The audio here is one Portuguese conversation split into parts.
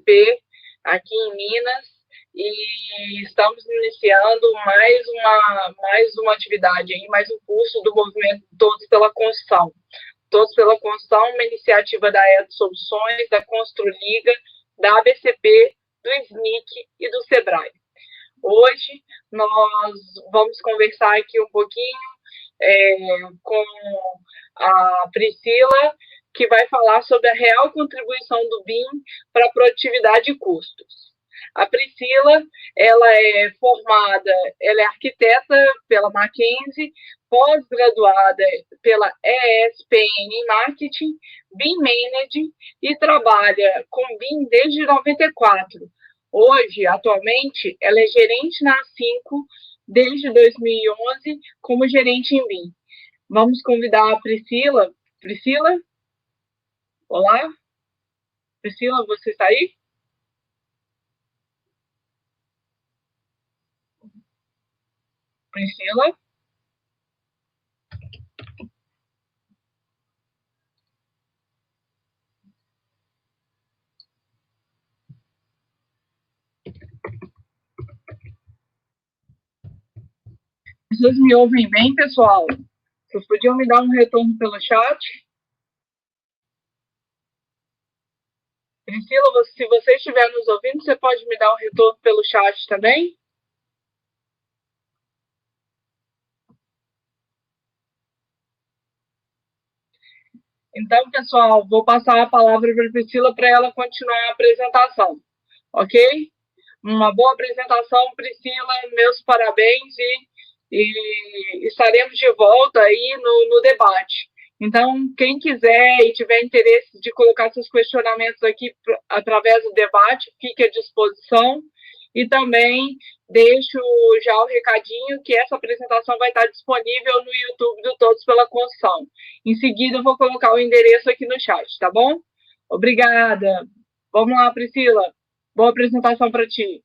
ABCP, aqui em Minas, e estamos iniciando mais uma atividade, mais um curso do movimento Todos pela Construção. Todos pela Construção, uma iniciativa da EDO Soluções, da Construliga, da ABCP, do SNIC e do SEBRAE. Hoje nós vamos conversar aqui um pouquinho com a Priscila, que vai falar sobre a real contribuição do BIM para a produtividade e custos. A Priscila, ela é arquiteta pela Mackenzie, pós-graduada pela ESPM em Marketing, BIM Manager e trabalha com BIM desde 94. Hoje, atualmente, ela é gerente na A5 desde 2011 como gerente em BIM. Vamos convidar a Priscila. Priscila? Olá? Priscila, você está aí? Priscila? Vocês me ouvem bem, pessoal? Vocês podiam me dar um retorno pelo chat? Priscila, se você estiver nos ouvindo, você pode me dar um retorno pelo chat também? Então, pessoal, vou passar a palavra para a Priscila para ela continuar a apresentação, ok? Uma boa apresentação, Priscila, meus parabéns e estaremos de volta aí no debate. Então, quem quiser e tiver interesse de colocar seus questionamentos aqui através do debate, fique à disposição. E também deixo já o recadinho que essa apresentação vai estar disponível no YouTube do Todos pela Construção. Em seguida, eu vou colocar o endereço aqui no chat, tá bom? Obrigada. Vamos lá, Priscila. Boa apresentação para ti.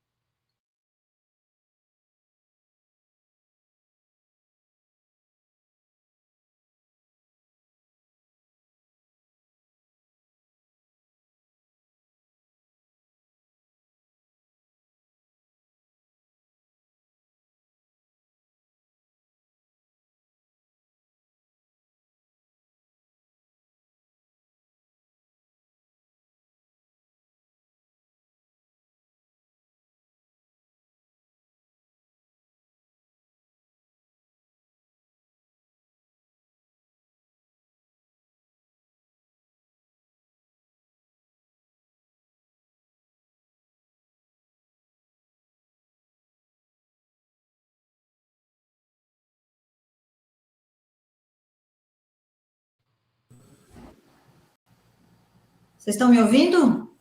Vocês estão me ouvindo?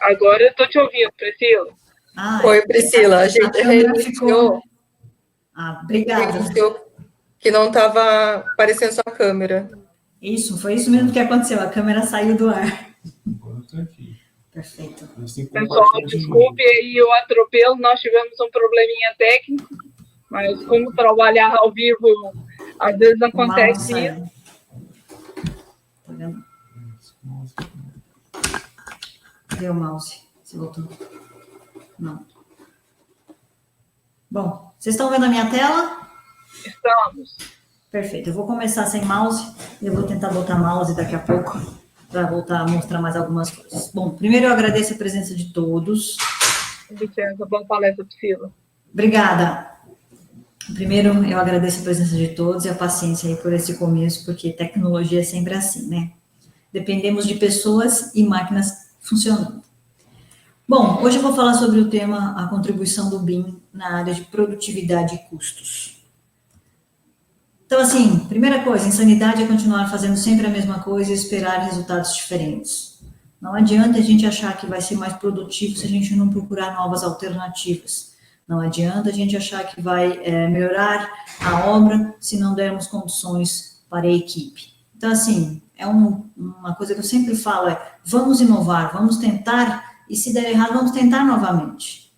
Agora eu estou te ouvindo, Priscila. Oi, Priscila. A gente reiniciou. Obrigada. Que não estava aparecendo sua câmera. Isso, foi isso mesmo que aconteceu. A câmera saiu do ar. Perfeito. Pessoal, desculpe aí o atropelo, nós tivemos um probleminha técnico, mas como trabalhar ao vivo, às vezes acontece isso. Tá vendo? Cadê o mouse? Se voltou. Não. Bom, vocês estão vendo a minha tela? Estamos. Perfeito. Eu vou começar sem mouse e eu vou tentar botar mouse daqui a pouco para voltar a mostrar mais algumas coisas. Bom, primeiro eu agradeço a presença de todos. Licença, boa palestra, Priscila. Obrigada. Primeiro, eu agradeço a presença de todos e a paciência aí por esse começo, porque tecnologia é sempre assim, né? Dependemos de pessoas e máquinas funcionando. Bom, hoje eu vou falar sobre o tema a contribuição do BIM na área de produtividade e custos. Então, assim, primeira coisa, insanidade é continuar fazendo sempre a mesma coisa e esperar resultados diferentes. Não adianta a gente achar que vai ser mais produtivo se a gente não procurar novas alternativas. Não adianta a gente achar que vai melhorar a obra se não dermos condições para a equipe. Então, assim, uma coisa que eu sempre falo vamos inovar, vamos tentar, e se der errado, vamos tentar novamente.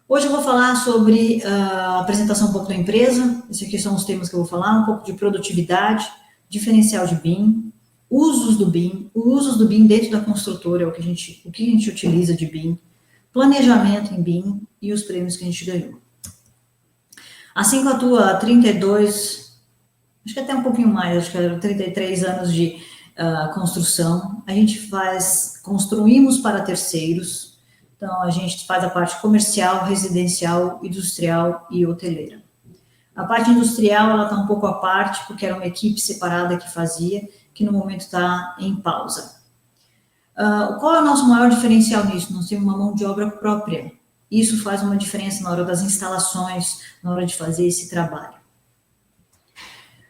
Hoje eu vou falar sobre a apresentação um pouco da empresa, esses aqui são os temas que eu vou falar, um pouco de produtividade, diferencial de BIM, usos do BIM dentro da construtora, o que a gente utiliza de BIM, planejamento em BIM e os prêmios que a gente ganhou. A Cinco atua há 32, acho que até um pouquinho mais, acho que é 33 anos de construção. A gente construímos para terceiros, então a gente faz a parte comercial, residencial, industrial e hoteleira. A parte industrial, ela está um pouco à parte, porque era uma equipe separada que fazia, que no momento está em pausa. Qual é o nosso maior diferencial nisso? Nós temos uma mão de obra própria. Isso faz uma diferença na hora das instalações, na hora de fazer esse trabalho.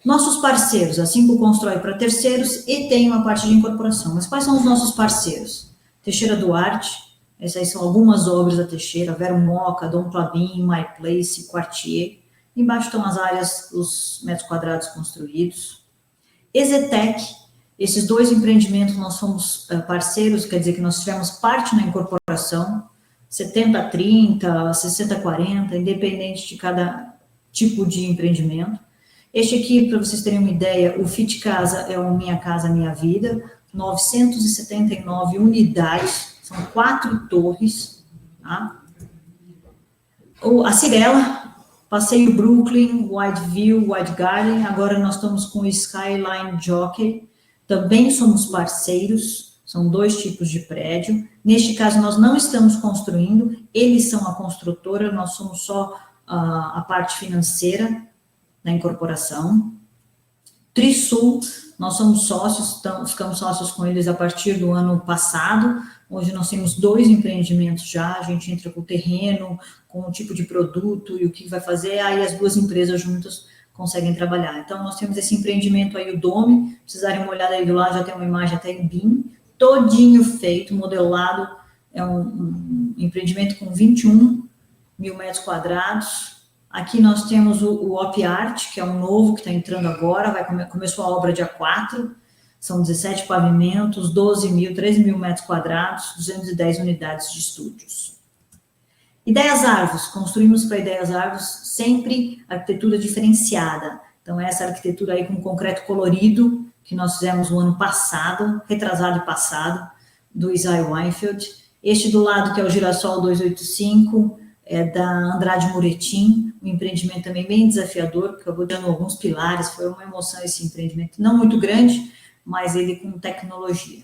Nossos parceiros, a Cinco constrói para terceiros e tem uma parte de incorporação. Mas quais são os nossos parceiros? Teixeira Duarte, essas aí são algumas obras da Teixeira, Vero Moca, Dom Clabin, My Place, Quartier. Embaixo estão as áreas, os metros quadrados construídos. Exetec, esses dois empreendimentos nós somos parceiros, quer dizer que nós tivemos parte na incorporação, 70-30, 60-40, independente de cada tipo de empreendimento. Este aqui, para vocês terem uma ideia, o Fit Casa é o Minha Casa Minha Vida, 979 unidades, são 4 torres. Tá? A Cirela, Passeio Brooklyn, Wide View, Wide Garden, agora nós estamos com o Skyline Jockey, também somos parceiros, são 2 tipos de prédio. Neste caso, nós não estamos construindo, eles são a construtora, nós somos só a parte financeira da incorporação. Trisul, nós somos sócios, ficamos sócios com eles a partir do ano passado. Hoje nós temos 2 empreendimentos já, a gente entra com o terreno, com o tipo de produto e o que vai fazer, aí as 2 empresas juntas conseguem trabalhar. Então, nós temos esse empreendimento aí, o Dome, precisarem uma olhada aí do lado, já tem uma imagem até em BIM, todinho feito, modelado, é um empreendimento com 21 mil metros quadrados. Aqui nós temos o Op Art, que é um novo que está entrando agora, começou a obra dia 4, são 17 pavimentos, 13 mil metros quadrados, 210 unidades de estúdios. Ideias Arvos, construímos para Ideias Arvos sempre arquitetura diferenciada. Então, essa arquitetura aí com concreto colorido, que nós fizemos no ano passado, retrasado e passado, do Isaiah Weinfeld. Este do lado, que é o Girassol 285, é da Andrade Moretim, um empreendimento também bem desafiador, porque eu vou dando alguns pilares, foi uma emoção esse empreendimento, não muito grande, mas ele com tecnologia.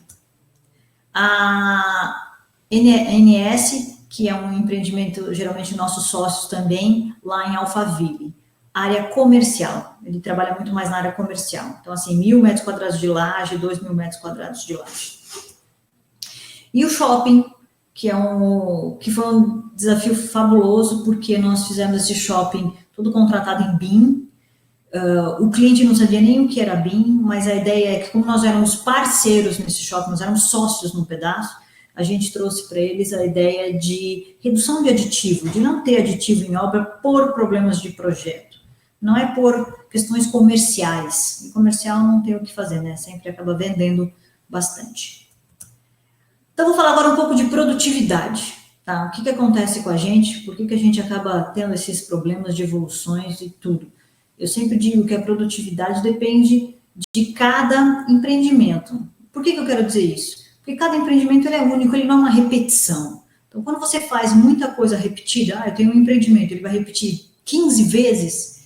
A NS, que é um empreendimento, geralmente nossos sócios também, lá em Alphaville. Área comercial, ele trabalha muito mais na área comercial. Então, assim, 1.000 metros quadrados de laje, 2.000 metros quadrados de laje. E o shopping, que foi um desafio fabuloso, porque nós fizemos esse shopping todo contratado em BIM. O cliente não sabia nem o que era BIM, mas a ideia é que, como nós éramos parceiros nesse shopping, nós éramos sócios no pedaço, a gente trouxe para eles a ideia de redução de aditivo, de não ter aditivo em obra por problemas de projeto. Não é por questões comerciais. E comercial não tem o que fazer, né? Sempre acaba vendendo bastante. Então, vou falar agora um pouco de produtividade. Tá? O que acontece com a gente? Por que a gente acaba tendo esses problemas de evoluções e tudo? Eu sempre digo que a produtividade depende de cada empreendimento. Por que eu quero dizer isso? Porque cada empreendimento ele é único, ele não é uma repetição. Então, quando você faz muita coisa repetida, eu tenho um empreendimento, ele vai repetir 15 vezes,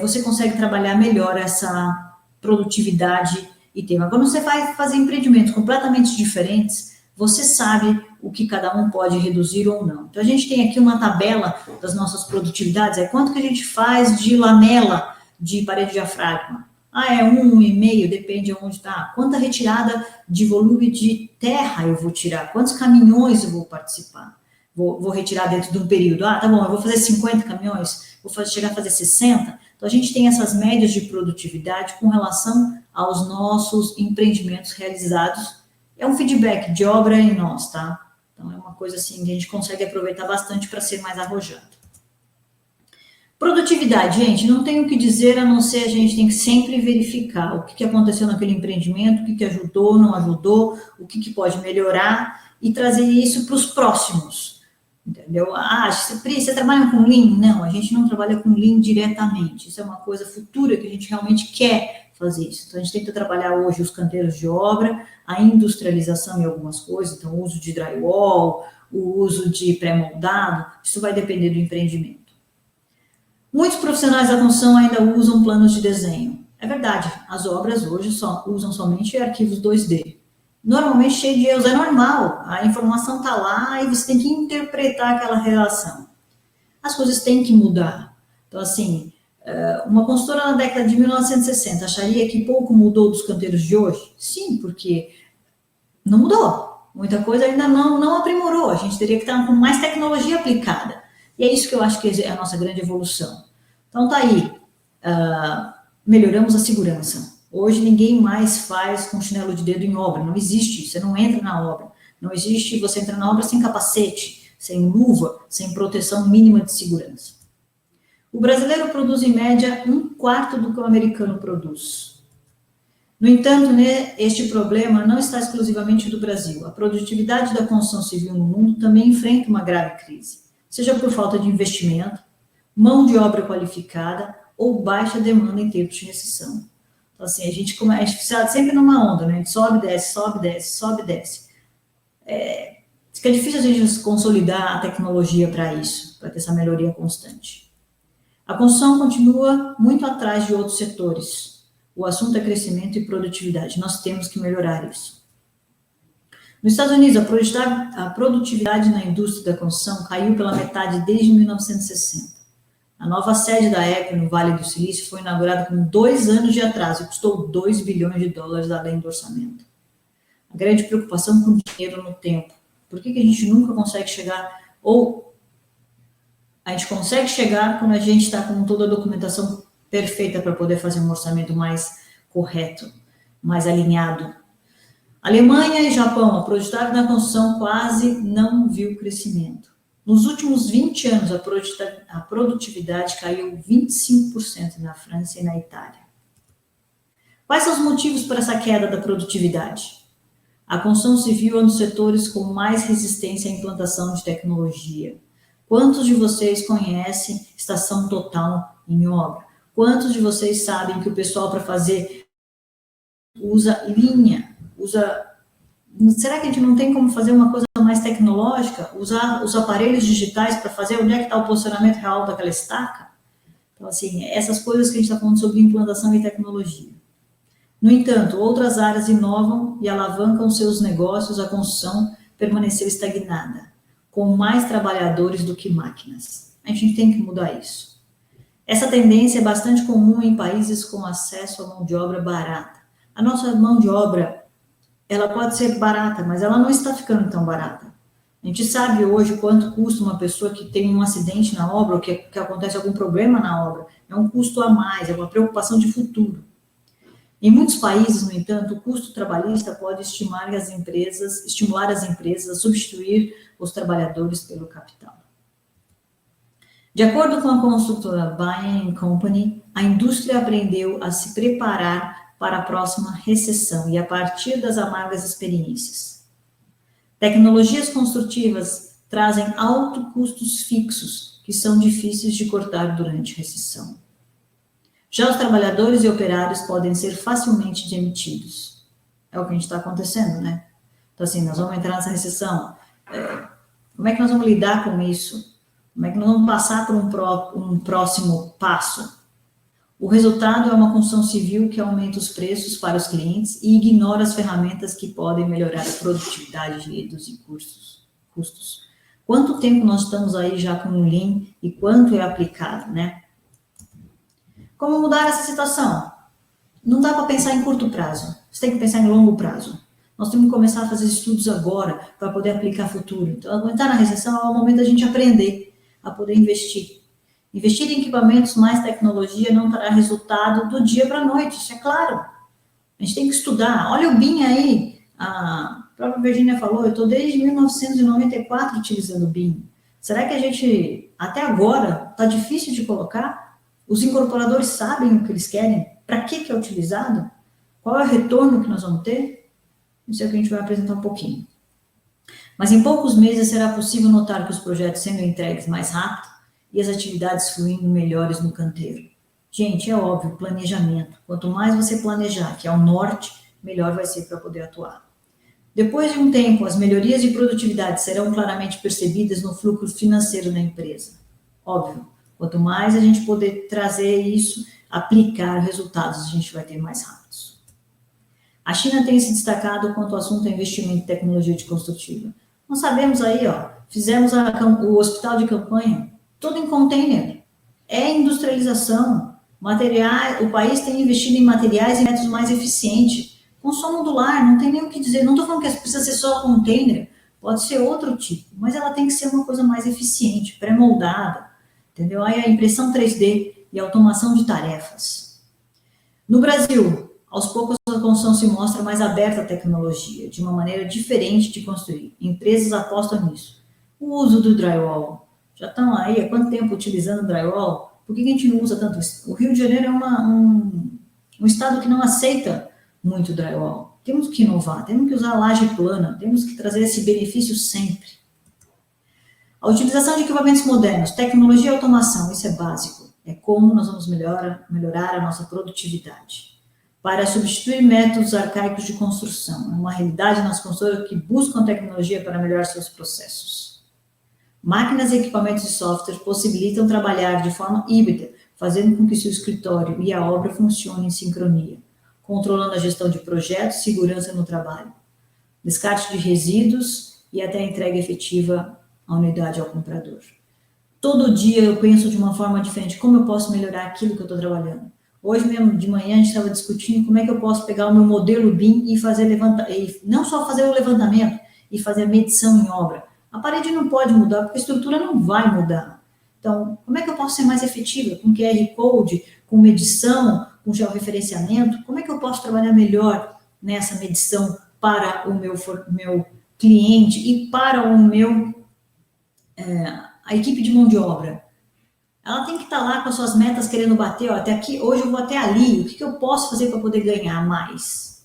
você consegue trabalhar melhor essa produtividade e tema. Quando você vai fazer empreendimentos completamente diferentes, você sabe o que cada um pode reduzir ou não. Então, a gente tem aqui uma tabela das nossas produtividades, quanto que a gente faz de lamela de parede de diafragma. É 1,5, depende de onde está. Quanta retirada de volume de terra eu vou tirar? Quantos caminhões eu vou participar? Vou retirar dentro de um período. Tá bom, eu vou fazer 50 caminhões, chegar a fazer 60. Então, a gente tem essas médias de produtividade com relação aos nossos empreendimentos realizados. É um feedback de obra em nós, tá? Então, é uma coisa assim que a gente consegue aproveitar bastante para ser mais arrojado. Produtividade, gente, não tem o que dizer, a não ser a gente tem que sempre verificar o que aconteceu naquele empreendimento, o que ajudou, não ajudou, o que pode melhorar e trazer isso para os próximos, entendeu? Você trabalha com Lean? Não, a gente não trabalha com Lean diretamente, isso é uma coisa futura que a gente realmente quer fazer isso. Então, a gente tenta trabalhar hoje os canteiros de obra, a industrialização em algumas coisas, então o uso de drywall, o uso de pré-moldado, isso vai depender do empreendimento. Muitos profissionais da construção ainda usam planos de desenho. É verdade, as obras hoje usam somente arquivos 2D. Normalmente cheio de erros, é normal, a informação está lá e você tem que interpretar aquela relação. As coisas têm que mudar. Então, assim, uma consultora na década de 1960 acharia que pouco mudou dos canteiros de hoje? Sim, porque não mudou. Muita coisa ainda não aprimorou. A gente teria que estar com mais tecnologia aplicada. E é isso que eu acho que é a nossa grande evolução. Então, tá aí. Melhoramos a segurança. Hoje, ninguém mais faz com chinelo de dedo em obra. Não existe. Você não entra na obra. Não existe você entrar na obra sem capacete, sem luva, sem proteção mínima de segurança. O brasileiro produz, em média, 1/4 do que o americano produz. No entanto, este problema não está exclusivamente do Brasil. A produtividade da construção civil no mundo também enfrenta uma grave crise, seja por falta de investimento, mão de obra qualificada ou baixa demanda em tempos de recessão. Então, assim, a gente precisa sempre numa onda, né? A gente sobe, desce, sobe, desce, sobe, desce. Fica difícil a gente consolidar a tecnologia para isso, para ter essa melhoria constante. A construção continua muito atrás de outros setores. O assunto é crescimento e produtividade. Nós temos que melhorar isso. Nos Estados Unidos, a produtividade na indústria da construção caiu pela metade desde 1960. A nova sede da Apple no Vale do Silício foi inaugurada com 2 anos de atraso e custou $2 bilhões além do orçamento. A grande preocupação com o dinheiro no tempo. Por que a gente nunca consegue chegar, ou a gente consegue chegar quando a gente está com toda a documentação perfeita para poder fazer um orçamento mais correto, mais alinhado. Alemanha e Japão, a produtividade na construção quase não viu crescimento. Nos últimos 20 anos, a produtividade caiu 25% na França e na Itália. Quais são os motivos para essa queda da produtividade? A construção civil é um dos setores com mais resistência à implantação de tecnologia. Quantos de vocês conhecem estação total em obra? Quantos de vocês sabem que o pessoal para fazer usa linha, Será que a gente não tem como fazer uma coisa mais tecnológica? Usar os aparelhos digitais para fazer onde é que está o posicionamento real daquela estaca? Então, assim, essas coisas que a gente está falando sobre implantação e tecnologia. No entanto, outras áreas inovam e alavancam seus negócios, a construção permaneceu estagnada, com mais trabalhadores do que máquinas. A gente tem que mudar isso. Essa tendência é bastante comum em países com acesso à mão de obra barata. A nossa mão de obra, ela pode ser barata, mas ela não está ficando tão barata. A gente sabe hoje quanto custa uma pessoa que tem um acidente na obra, ou que acontece algum problema na obra. É um custo a mais, é uma preocupação de futuro. Em muitos países, no entanto, o custo trabalhista pode estimular as empresas a substituir os trabalhadores pelo capital. De acordo com a construtora Bain & Company, a indústria aprendeu a se preparar para a próxima recessão e a partir das amargas experiências. Tecnologias construtivas trazem altos custos fixos, que são difíceis de cortar durante a recessão. Já os trabalhadores e operários podem ser facilmente demitidos. É o que a gente está acontecendo, né? Então, assim, nós vamos entrar nessa recessão. Como é que nós vamos lidar com isso? Como é que nós vamos passar por um próximo passo? O resultado é uma construção civil que aumenta os preços para os clientes e ignora as ferramentas que podem melhorar a produtividade e reduzir custos. Quanto tempo nós estamos aí já com o Lean e quanto é aplicado, né? Como mudar essa situação? Não dá para pensar em curto prazo, você tem que pensar em longo prazo. Nós temos que começar a fazer estudos agora para poder aplicar futuro. Então, aguentar na recessão é o momento da gente aprender a poder investir. Investir em equipamentos mais tecnologia não trará resultado do dia para a noite, isso é claro. A gente tem que estudar. Olha o BIM aí, a própria Virginia falou, eu estou desde 1994 utilizando o BIM. Será que a gente, até agora, está difícil de colocar? Os incorporadores sabem o que eles querem? Para que é utilizado? Qual é o retorno que nós vamos ter? Isso é o que a gente vai apresentar um pouquinho. Mas em poucos meses será possível notar que os projetos sendo entregues mais rápido e as atividades fluindo melhores no canteiro. Gente, é óbvio, planejamento. Quanto mais você planejar, que é o norte, melhor vai ser para poder atuar. Depois de um tempo, as melhorias de produtividade serão claramente percebidas no fluxo financeiro da empresa. Óbvio, quanto mais a gente poder trazer isso, aplicar resultados, a gente vai ter mais rápidos. A China tem se destacado quanto ao assunto investimento em tecnologia de construtiva. Nós sabemos aí, fizemos o hospital de campanha, todo em container. É industrialização. O país tem investido em materiais e métodos mais eficientes. Construção modular, não tem nem o que dizer. Não estou falando que precisa ser só container, pode ser outro tipo, mas ela tem que ser uma coisa mais eficiente, pré-moldada, entendeu? Aí a impressão 3D e automação de tarefas. No Brasil, aos poucos a construção se mostra mais aberta à tecnologia, de uma maneira diferente de construir. Empresas apostam nisso. O uso do drywall. Já estão aí há quanto tempo utilizando drywall? Por que a gente não usa tanto isso? O Rio de Janeiro é um estado que não aceita muito drywall. Temos que inovar, temos que usar laje plana, temos que trazer esse benefício sempre. A utilização de equipamentos modernos, tecnologia e automação, isso é básico. É como nós vamos melhorar a nossa produtividade. Para substituir métodos arcaicos de construção. É uma realidade nas construtoras que buscam tecnologia para melhorar seus processos. Máquinas e equipamentos de software possibilitam trabalhar de forma híbrida, fazendo com que seu escritório e a obra funcionem em sincronia, controlando a gestão de projetos, segurança no trabalho, descarte de resíduos e até a entrega efetiva à unidade ao comprador. Todo dia eu penso de uma forma diferente, como eu posso melhorar aquilo que eu estou trabalhando. Hoje mesmo de manhã a gente estava discutindo como é que eu posso pegar o meu modelo BIM e fazer não só fazer o levantamento, e fazer a medição em obra. A parede não pode mudar, porque a estrutura não vai mudar. Então, como é que eu posso ser mais efetiva? Com QR Code, com medição, com georreferenciamento? Como é que eu posso trabalhar melhor nessa medição para o meu cliente e para a equipe de mão de obra? Ela tem que estar lá com as suas metas querendo bater, até aqui, hoje eu vou até ali, o que eu posso fazer para poder ganhar mais?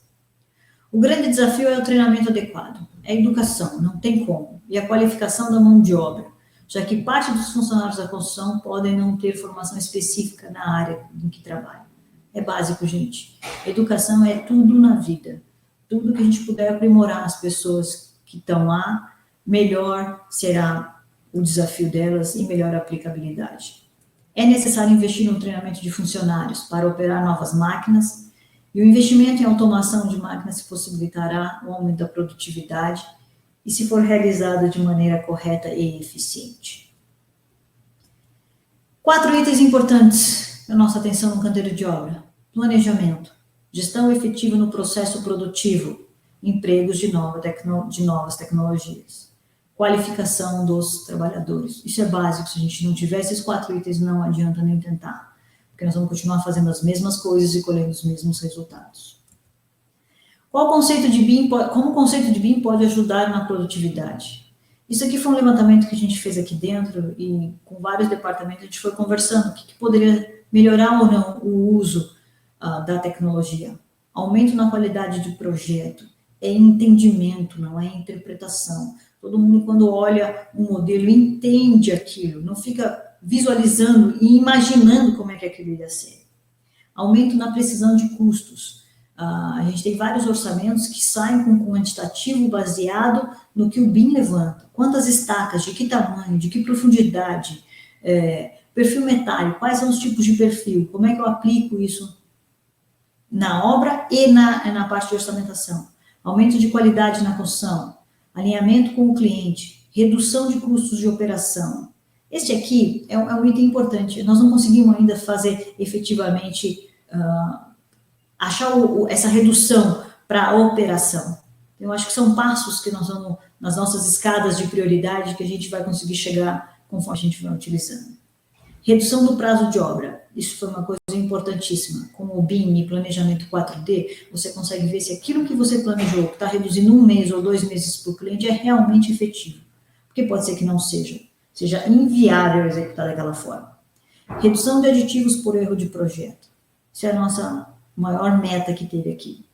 O grande desafio é o treinamento adequado, é a educação, não tem como, e a qualificação da mão de obra, já que parte dos funcionários da construção podem não ter formação específica na área em que trabalham. É básico, gente. Educação é tudo na vida. Tudo que a gente puder aprimorar as pessoas que estão lá, melhor será o desafio delas e melhor a aplicabilidade. É necessário investir no treinamento de funcionários para operar novas máquinas, e o investimento em automação de máquinas possibilitará o aumento da produtividade e se for realizado de maneira correta e eficiente. 4 itens importantes da nossa atenção no canteiro de obra. Planejamento, gestão efetiva no processo produtivo, empregos de novas tecnologias, qualificação dos trabalhadores. Isso é básico, se a gente não tiver esses 4 itens, não adianta nem tentar, porque nós vamos continuar fazendo as mesmas coisas e colhendo os mesmos resultados. Como o conceito de BIM pode ajudar na produtividade? Isso aqui foi um levantamento que a gente fez aqui dentro e com vários departamentos a gente foi conversando o que poderia melhorar ou não o uso da tecnologia. Aumento na qualidade de projeto, é entendimento, não é interpretação. Todo mundo, quando olha um modelo, entende aquilo, não fica visualizando e imaginando como é que aquilo ia ser. Aumento na precisão de custos. A gente tem vários orçamentos que saem com um quantitativo baseado no que o BIM levanta. Quantas estacas, de que tamanho, de que profundidade, perfil metálico, quais são os tipos de perfil, como é que eu aplico isso na obra e na parte de orçamentação. Aumento de qualidade na construção, alinhamento com o cliente, redução de custos de operação. Este aqui é um item importante. Nós não conseguimos ainda fazer efetivamente, achar essa redução para a operação. Eu acho que são passos que nós vamos, nas nossas escadas de prioridade, que a gente vai conseguir chegar conforme a gente vai utilizando. Redução do prazo de obra. Isso foi uma coisa importantíssima. Com o BIM e planejamento 4D, você consegue ver se aquilo que você planejou, que está reduzindo 1 mês ou 2 meses para o cliente, é realmente efetivo. Porque pode ser que não seja inviável executar daquela forma. Redução de aditivos por erro de projeto. Isso é a nossa maior meta que teve aqui.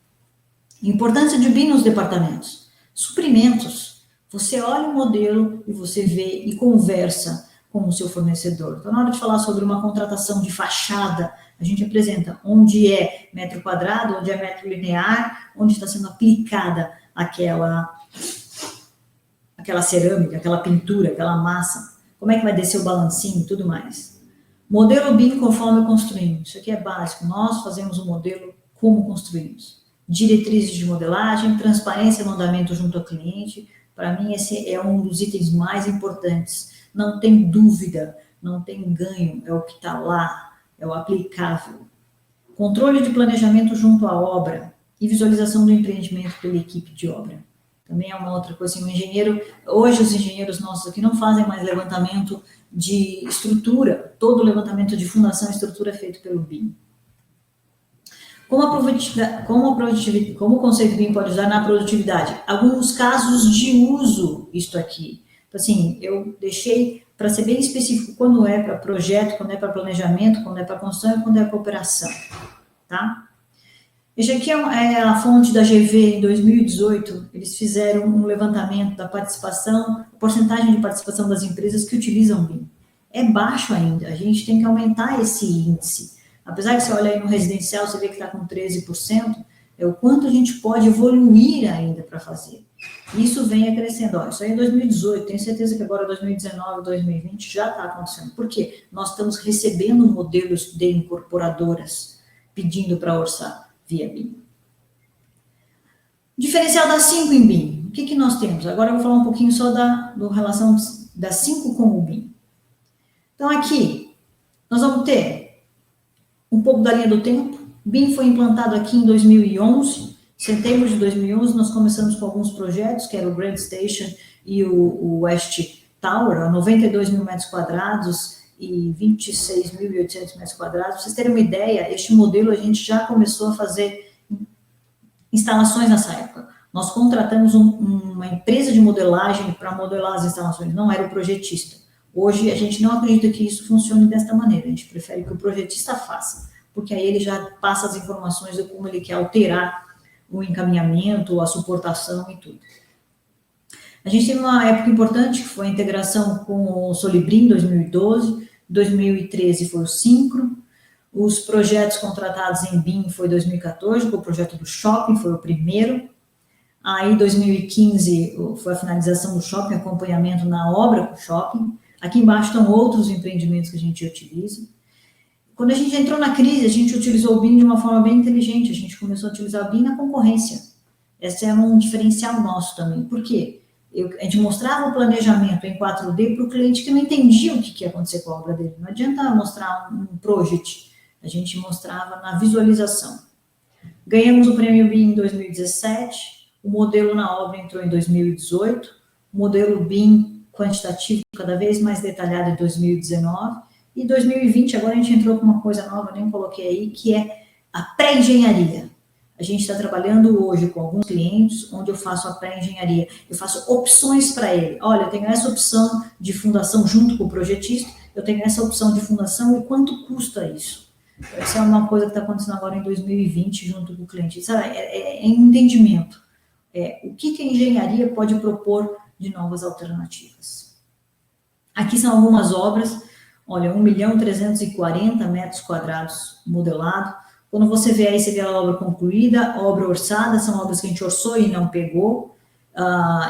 Importância de BIM nos departamentos. Suprimentos. Você olha o modelo e você vê e conversa com o seu fornecedor. Então, na hora de falar sobre uma contratação de fachada, a gente apresenta onde é metro quadrado, onde é metro linear, onde está sendo aplicada aquela cerâmica, aquela pintura, aquela massa, como é que vai descer o balancinho e tudo mais. Modelo BIM conforme construímos. Isso aqui é básico. Nós fazemos o modelo como construímos. Diretrizes de modelagem, transparência no andamento junto ao cliente. Para mim, esse é um dos itens mais importantes. Não tem dúvida, não tem ganho, é o que está lá, é o aplicável. Controle de planejamento junto à obra e visualização do empreendimento pela equipe de obra. Também é uma outra coisa. O engenheiro, hoje os engenheiros nossos aqui não fazem mais levantamento de estrutura, todo o levantamento de fundação e estrutura é feito pelo BIM. Como o conceito BIM pode ajudar na produtividade? Alguns casos de uso, isto aqui. Então, assim, eu deixei para ser bem específico quando é para projeto, quando é para planejamento, quando é para construção e quando é para operação, tá? Este aqui é a fonte da GV em 2018, eles fizeram um levantamento da participação, a porcentagem de participação das empresas que utilizam BIM. É baixo ainda, a gente tem que aumentar esse índice. Apesar que você olha aí no residencial, você vê que está com 13%, é o quanto a gente pode evoluir ainda para fazer. Isso vem crescendo. Isso aí é 2018, tenho certeza que agora 2019, 2020 já está acontecendo. Por quê? Nós estamos recebendo modelos de incorporadoras pedindo para orçar via BIM. Diferencial das 5 em BIM. O que nós temos? Agora eu vou falar um pouquinho só da relação das 5 com o BIM. Então, aqui, nós vamos ter um pouco da linha do tempo. BIM foi implantado aqui em 2011. Setembro de 2011, nós começamos com alguns projetos, que era o Grand Station e o West Tower, 92 mil metros quadrados e 26.800 metros quadrados. Para vocês terem uma ideia, este modelo a gente já começou a fazer instalações nessa época. Nós contratamos uma empresa de modelagem para modelar as instalações, não era o projetista. Hoje a gente não acredita que isso funcione desta maneira, a gente prefere que o projetista faça, porque aí ele já passa as informações de como ele quer alterar o encaminhamento, a suportação e tudo. A gente teve uma época importante, que foi a integração com o Solibri em 2012, 2013 foi o Syncro, os projetos contratados em BIM foi 2014, com o projeto do shopping, foi o primeiro, aí 2015 foi a finalização do shopping, acompanhamento na obra com o shopping, aqui embaixo estão outros empreendimentos que a gente utiliza. Quando a gente entrou na crise, a gente utilizou o BIM de uma forma bem inteligente, a gente começou a utilizar o BIM na concorrência. Esse é um diferencial nosso também. Por quê? A gente mostrava o planejamento em 4D para o cliente que não entendia o que ia acontecer com a obra dele. Não adianta mostrar um project, a gente mostrava na visualização. Ganhamos o prêmio BIM em 2017, o modelo na obra entrou em 2018, o modelo BIM quantitativo cada vez mais detalhado em 2019, e 2020, agora a gente entrou com uma coisa nova, nem coloquei aí, que é a pré-engenharia. A gente está trabalhando hoje com alguns clientes, onde eu faço a pré-engenharia. Eu faço opções para ele. Olha, eu tenho essa opção de fundação junto com o projetista, eu tenho essa opção de fundação e quanto custa isso? Essa é uma coisa que está acontecendo agora em 2020 junto com o cliente. Sabe? É entendimento. O que a engenharia pode propor de novas alternativas. Aqui são algumas obras. Olha, 1.340 metros quadrados modelado. Quando você vê aí, você vê a obra concluída, obra orçada, são obras que a gente orçou e não pegou,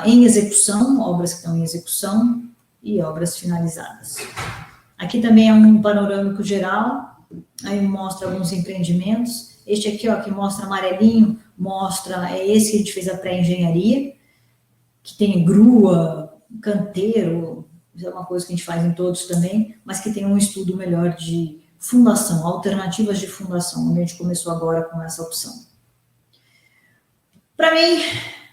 em execução, obras que estão em execução e obras finalizadas. Aqui também é um panorâmico geral, aí mostra alguns empreendimentos. Este aqui, ó, que mostra amarelinho, é esse que a gente fez a pré-engenharia, que tem grua, canteiro, isso é uma coisa que a gente faz em todos também, mas que tem um estudo melhor de fundação, alternativas de fundação, onde a gente começou agora com essa opção. Para mim,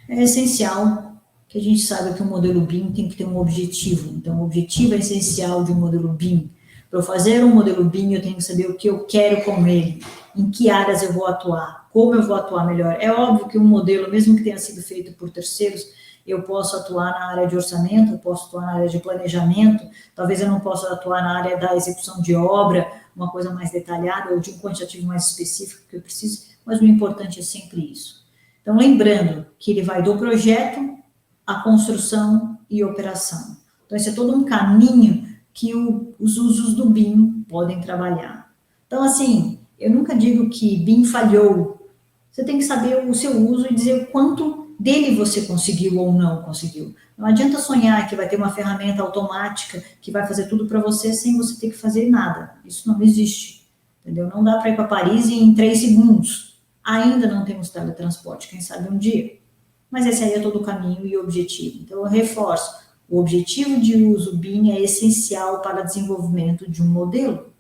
é essencial que a gente saiba que o modelo BIM tem que ter um objetivo. Então, o objetivo é essencial de um modelo BIM. Para eu fazer um modelo BIM, eu tenho que saber o que eu quero com ele, em que áreas eu vou atuar, como eu vou atuar melhor. É óbvio que um modelo, mesmo que tenha sido feito por terceiros, eu posso atuar na área de orçamento, eu posso atuar na área de planejamento, talvez eu não possa atuar na área da execução de obra, uma coisa mais detalhada, ou de um quantitativo mais específico que eu preciso, mas o importante é sempre isso. Então, lembrando que ele vai do projeto à construção e operação. Então, esse é todo um caminho que os usos do BIM podem trabalhar. Então, assim, eu nunca digo que BIM falhou. Você tem que saber o seu uso e dizer o quanto dele você conseguiu ou não conseguiu. Não adianta sonhar que vai ter uma ferramenta automática que vai fazer tudo para você sem você ter que fazer nada. Isso não existe, entendeu? Não dá para ir para Paris em 3 segundos. Ainda não temos teletransporte, quem sabe um dia. Mas esse aí é todo o caminho e o objetivo. Então, eu reforço, o objetivo de uso BIM é essencial para o desenvolvimento de um modelo.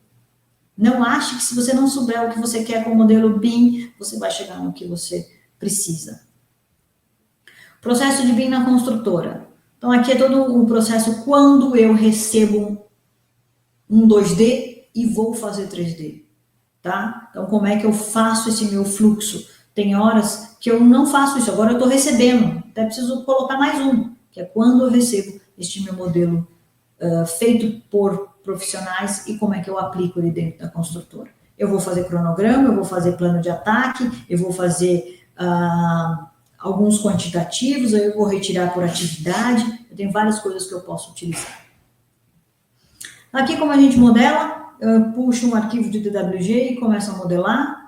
Não ache que se você não souber o que você quer com o modelo BIM, você vai chegar no que você precisa. Processo de BIM na construtora. Então, aqui é todo o processo quando eu recebo um 2D e vou fazer 3D, tá? Então, como é que eu faço esse meu fluxo? Tem horas que eu não faço isso, agora eu estou recebendo, até preciso colocar mais um, que é quando eu recebo este meu modelo feito por profissionais e como é que eu aplico ele dentro da construtora. Eu vou fazer cronograma, eu vou fazer plano de ataque, eu vou fazer alguns quantitativos, eu vou retirar por atividade, eu tenho várias coisas que eu posso utilizar. Aqui como a gente modela, eu puxo um arquivo de DWG e começo a modelar.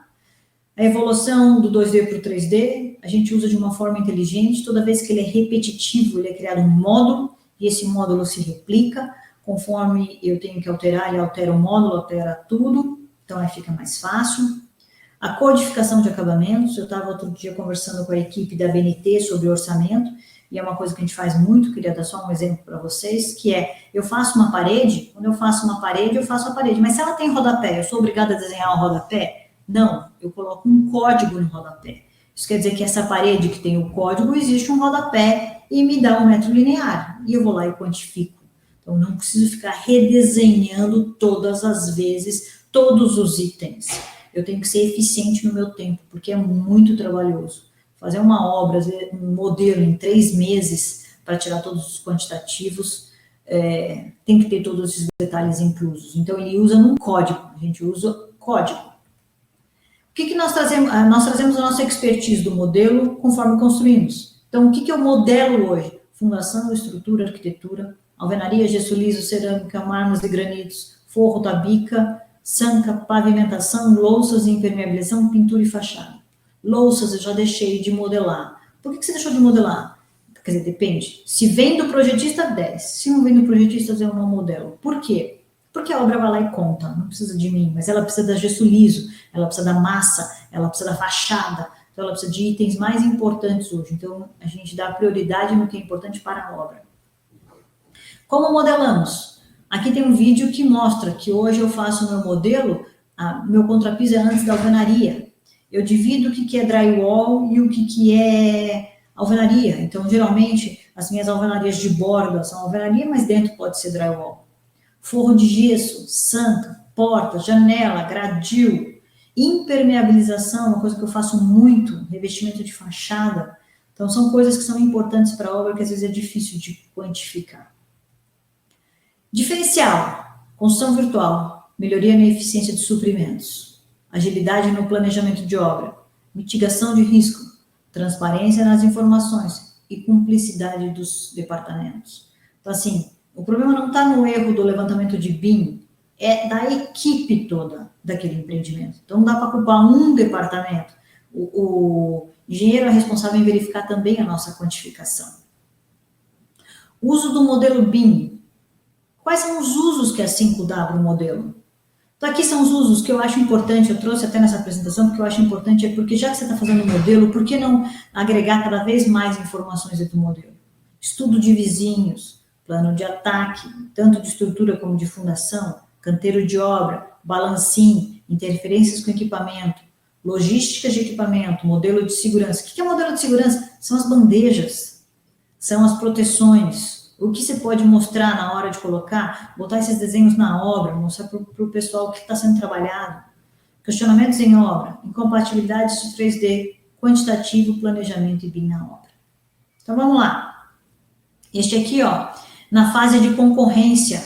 A evolução do 2D para o 3D, a gente usa de uma forma inteligente, toda vez que ele é repetitivo, ele é criado um módulo, e esse módulo se replica, conforme eu tenho que alterar, ele altera o módulo, altera tudo, então aí fica mais fácil. A codificação de acabamentos, eu estava outro dia conversando com a equipe da BNT sobre orçamento, e é uma coisa que a gente faz muito, queria dar só um exemplo para vocês, que é, eu faço uma parede, quando eu faço uma parede, eu faço a parede, mas se ela tem rodapé, eu sou obrigada a desenhar o rodapé? Não, eu coloco um código no rodapé. Isso quer dizer que essa parede que tem o código, existe um rodapé e me dá 1 metro linear, e eu vou lá e quantifico. Então, não preciso ficar redesenhando todas as vezes, todos os itens. Eu tenho que ser eficiente no meu tempo, porque é muito trabalhoso. Fazer uma obra, um modelo em 3 meses, para tirar todos os quantitativos, tem que ter todos esses detalhes inclusos. Então, ele usa num código, a gente usa código. O que nós trazemos? Nós trazemos a nossa expertise do modelo conforme construímos. Então, o que eu modelo hoje? Fundação, estrutura, arquitetura, alvenaria, gesso liso, cerâmica, mármores e granitos, forro, tabica, sanca, pavimentação, louças e impermeabilização, pintura e fachada. Louças eu já deixei de modelar. Por que você deixou de modelar? Quer dizer, depende. Se vem do projetista, 10. Se não vem do projetista, eu não modelo. Por quê? Porque a obra vai lá e conta, não precisa de mim, mas ela precisa da gesso liso, ela precisa da massa, ela precisa da fachada, então ela precisa de itens mais importantes hoje. Então, a gente dá prioridade no que é importante para a obra. Como modelamos? Aqui tem um vídeo que mostra que hoje eu faço o meu modelo, meu contrapiso é antes da alvenaria. Eu divido o que é drywall e o que é alvenaria. Então, geralmente, as minhas alvenarias de borda são alvenaria, mas dentro pode ser drywall. Forro de gesso, sanca, porta, janela, gradil, impermeabilização, uma coisa que eu faço muito, revestimento de fachada. Então, são coisas que são importantes para a obra que às vezes é difícil de quantificar. Diferencial, construção virtual, melhoria na eficiência de suprimentos, agilidade no planejamento de obra, mitigação de risco, transparência nas informações e cumplicidade dos departamentos. Então, assim, o problema não está no erro do levantamento de BIM, é da equipe toda daquele empreendimento. Então, não dá para culpar um departamento. O engenheiro é responsável em verificar também a nossa quantificação. Uso do modelo BIM. Quais são os usos que a 5 dá para o modelo? Então, aqui são os usos que eu acho importante, eu trouxe até nessa apresentação, porque eu acho importante, é porque já que você está fazendo o modelo, por que não agregar cada vez mais informações dentro do modelo? Estudo de vizinhos, plano de ataque, tanto de estrutura como de fundação, canteiro de obra, balancim, interferências com equipamento, logística de equipamento, modelo de segurança. O que é modelo de segurança? São as bandejas, são as proteções, o que você pode mostrar na hora de colocar, botar esses desenhos na obra, mostrar para o pessoal o que está sendo trabalhado. Questionamentos em obra, incompatibilidades de 3D, quantitativo, planejamento e BIM na obra. Então, vamos lá. Este aqui, ó, na fase de concorrência,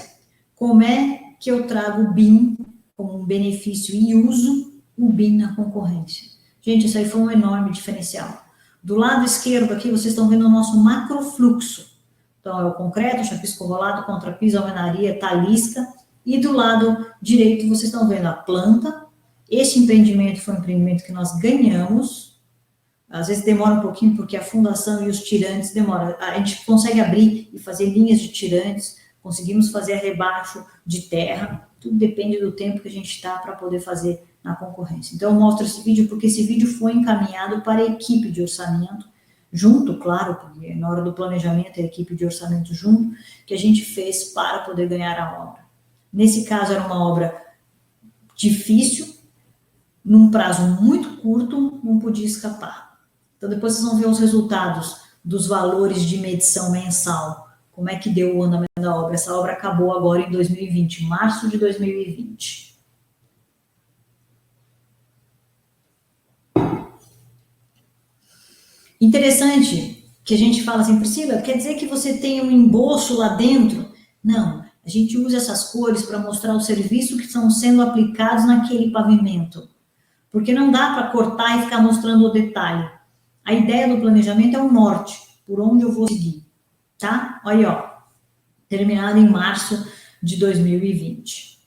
como é que eu trago o BIM como um benefício e uso o BIM na concorrência? Gente, isso aí foi um enorme diferencial. Do lado esquerdo aqui, vocês estão vendo o nosso macrofluxo. Então, é o concreto, chapisco rolado, contrapiso, alvenaria, talisca. E do lado direito, vocês estão vendo a planta. Este empreendimento foi um empreendimento que nós ganhamos. Às vezes demora um pouquinho, porque a fundação e os tirantes demora. A gente consegue abrir e fazer linhas de tirantes, conseguimos fazer rebaixo de terra. Tudo depende do tempo que a gente está para poder fazer na concorrência. Então, eu mostro esse vídeo porque esse vídeo foi encaminhado para a equipe de orçamento, junto, claro, porque na hora do planejamento, a equipe de orçamento junto, que a gente fez para poder ganhar a obra. Nesse caso, era uma obra difícil, num prazo muito curto, não podia escapar. Então, depois vocês vão ver os resultados dos valores de medição mensal, como é que deu o andamento da obra. Essa obra acabou agora em 2020, março de 2020. Interessante que a gente fala assim, Priscila, quer dizer que você tem um embolso lá dentro? Não, a gente usa essas cores para mostrar o serviço que estão sendo aplicados naquele pavimento. Porque não dá para cortar e ficar mostrando o detalhe. A ideia do planejamento é o norte, por onde eu vou seguir, tá? Olha aí, ó, terminado em março de 2020.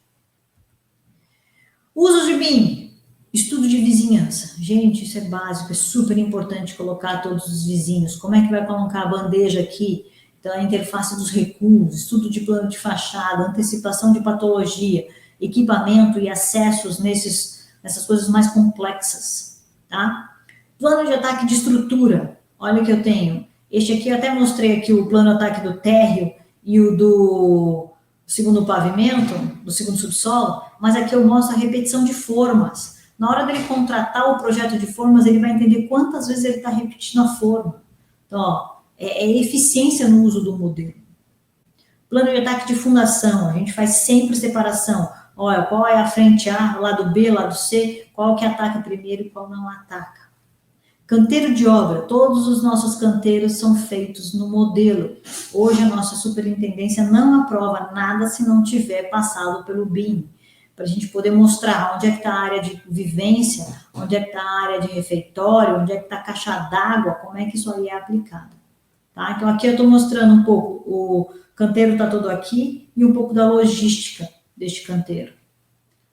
Uso de BIM. Estudo de vizinhança. Gente, isso é básico, é super importante colocar todos os vizinhos. Como é que vai colocar a bandeja aqui? Então, a interface dos recuos, estudo de plano de fachada, antecipação de patologia, equipamento e acessos nessas coisas mais complexas, tá? Plano de ataque de estrutura. Olha o que eu tenho. Este aqui, eu até mostrei aqui o plano de ataque do térreo e o do segundo pavimento, do segundo subsolo, mas aqui eu mostro a repetição de formas. Na hora dele contratar o projeto de formas, ele vai entender quantas vezes ele está repetindo a forma. Então, ó, é eficiência no uso do modelo. Plano de ataque de fundação, a gente faz sempre separação. Olha, qual é a frente A, lado B, lado C, qual que ataca primeiro e qual não ataca. Canteiro de obra, todos os nossos canteiros são feitos no modelo. Hoje a nossa superintendência não aprova nada se não tiver passado pelo BIM. Para a gente poder mostrar onde é que está a área de vivência, onde é que está a área de refeitório, onde é que está a caixa d'água, como é que isso aí é aplicado. Tá? Então, aqui eu estou mostrando um pouco, o canteiro está todo aqui, e um pouco da logística deste canteiro.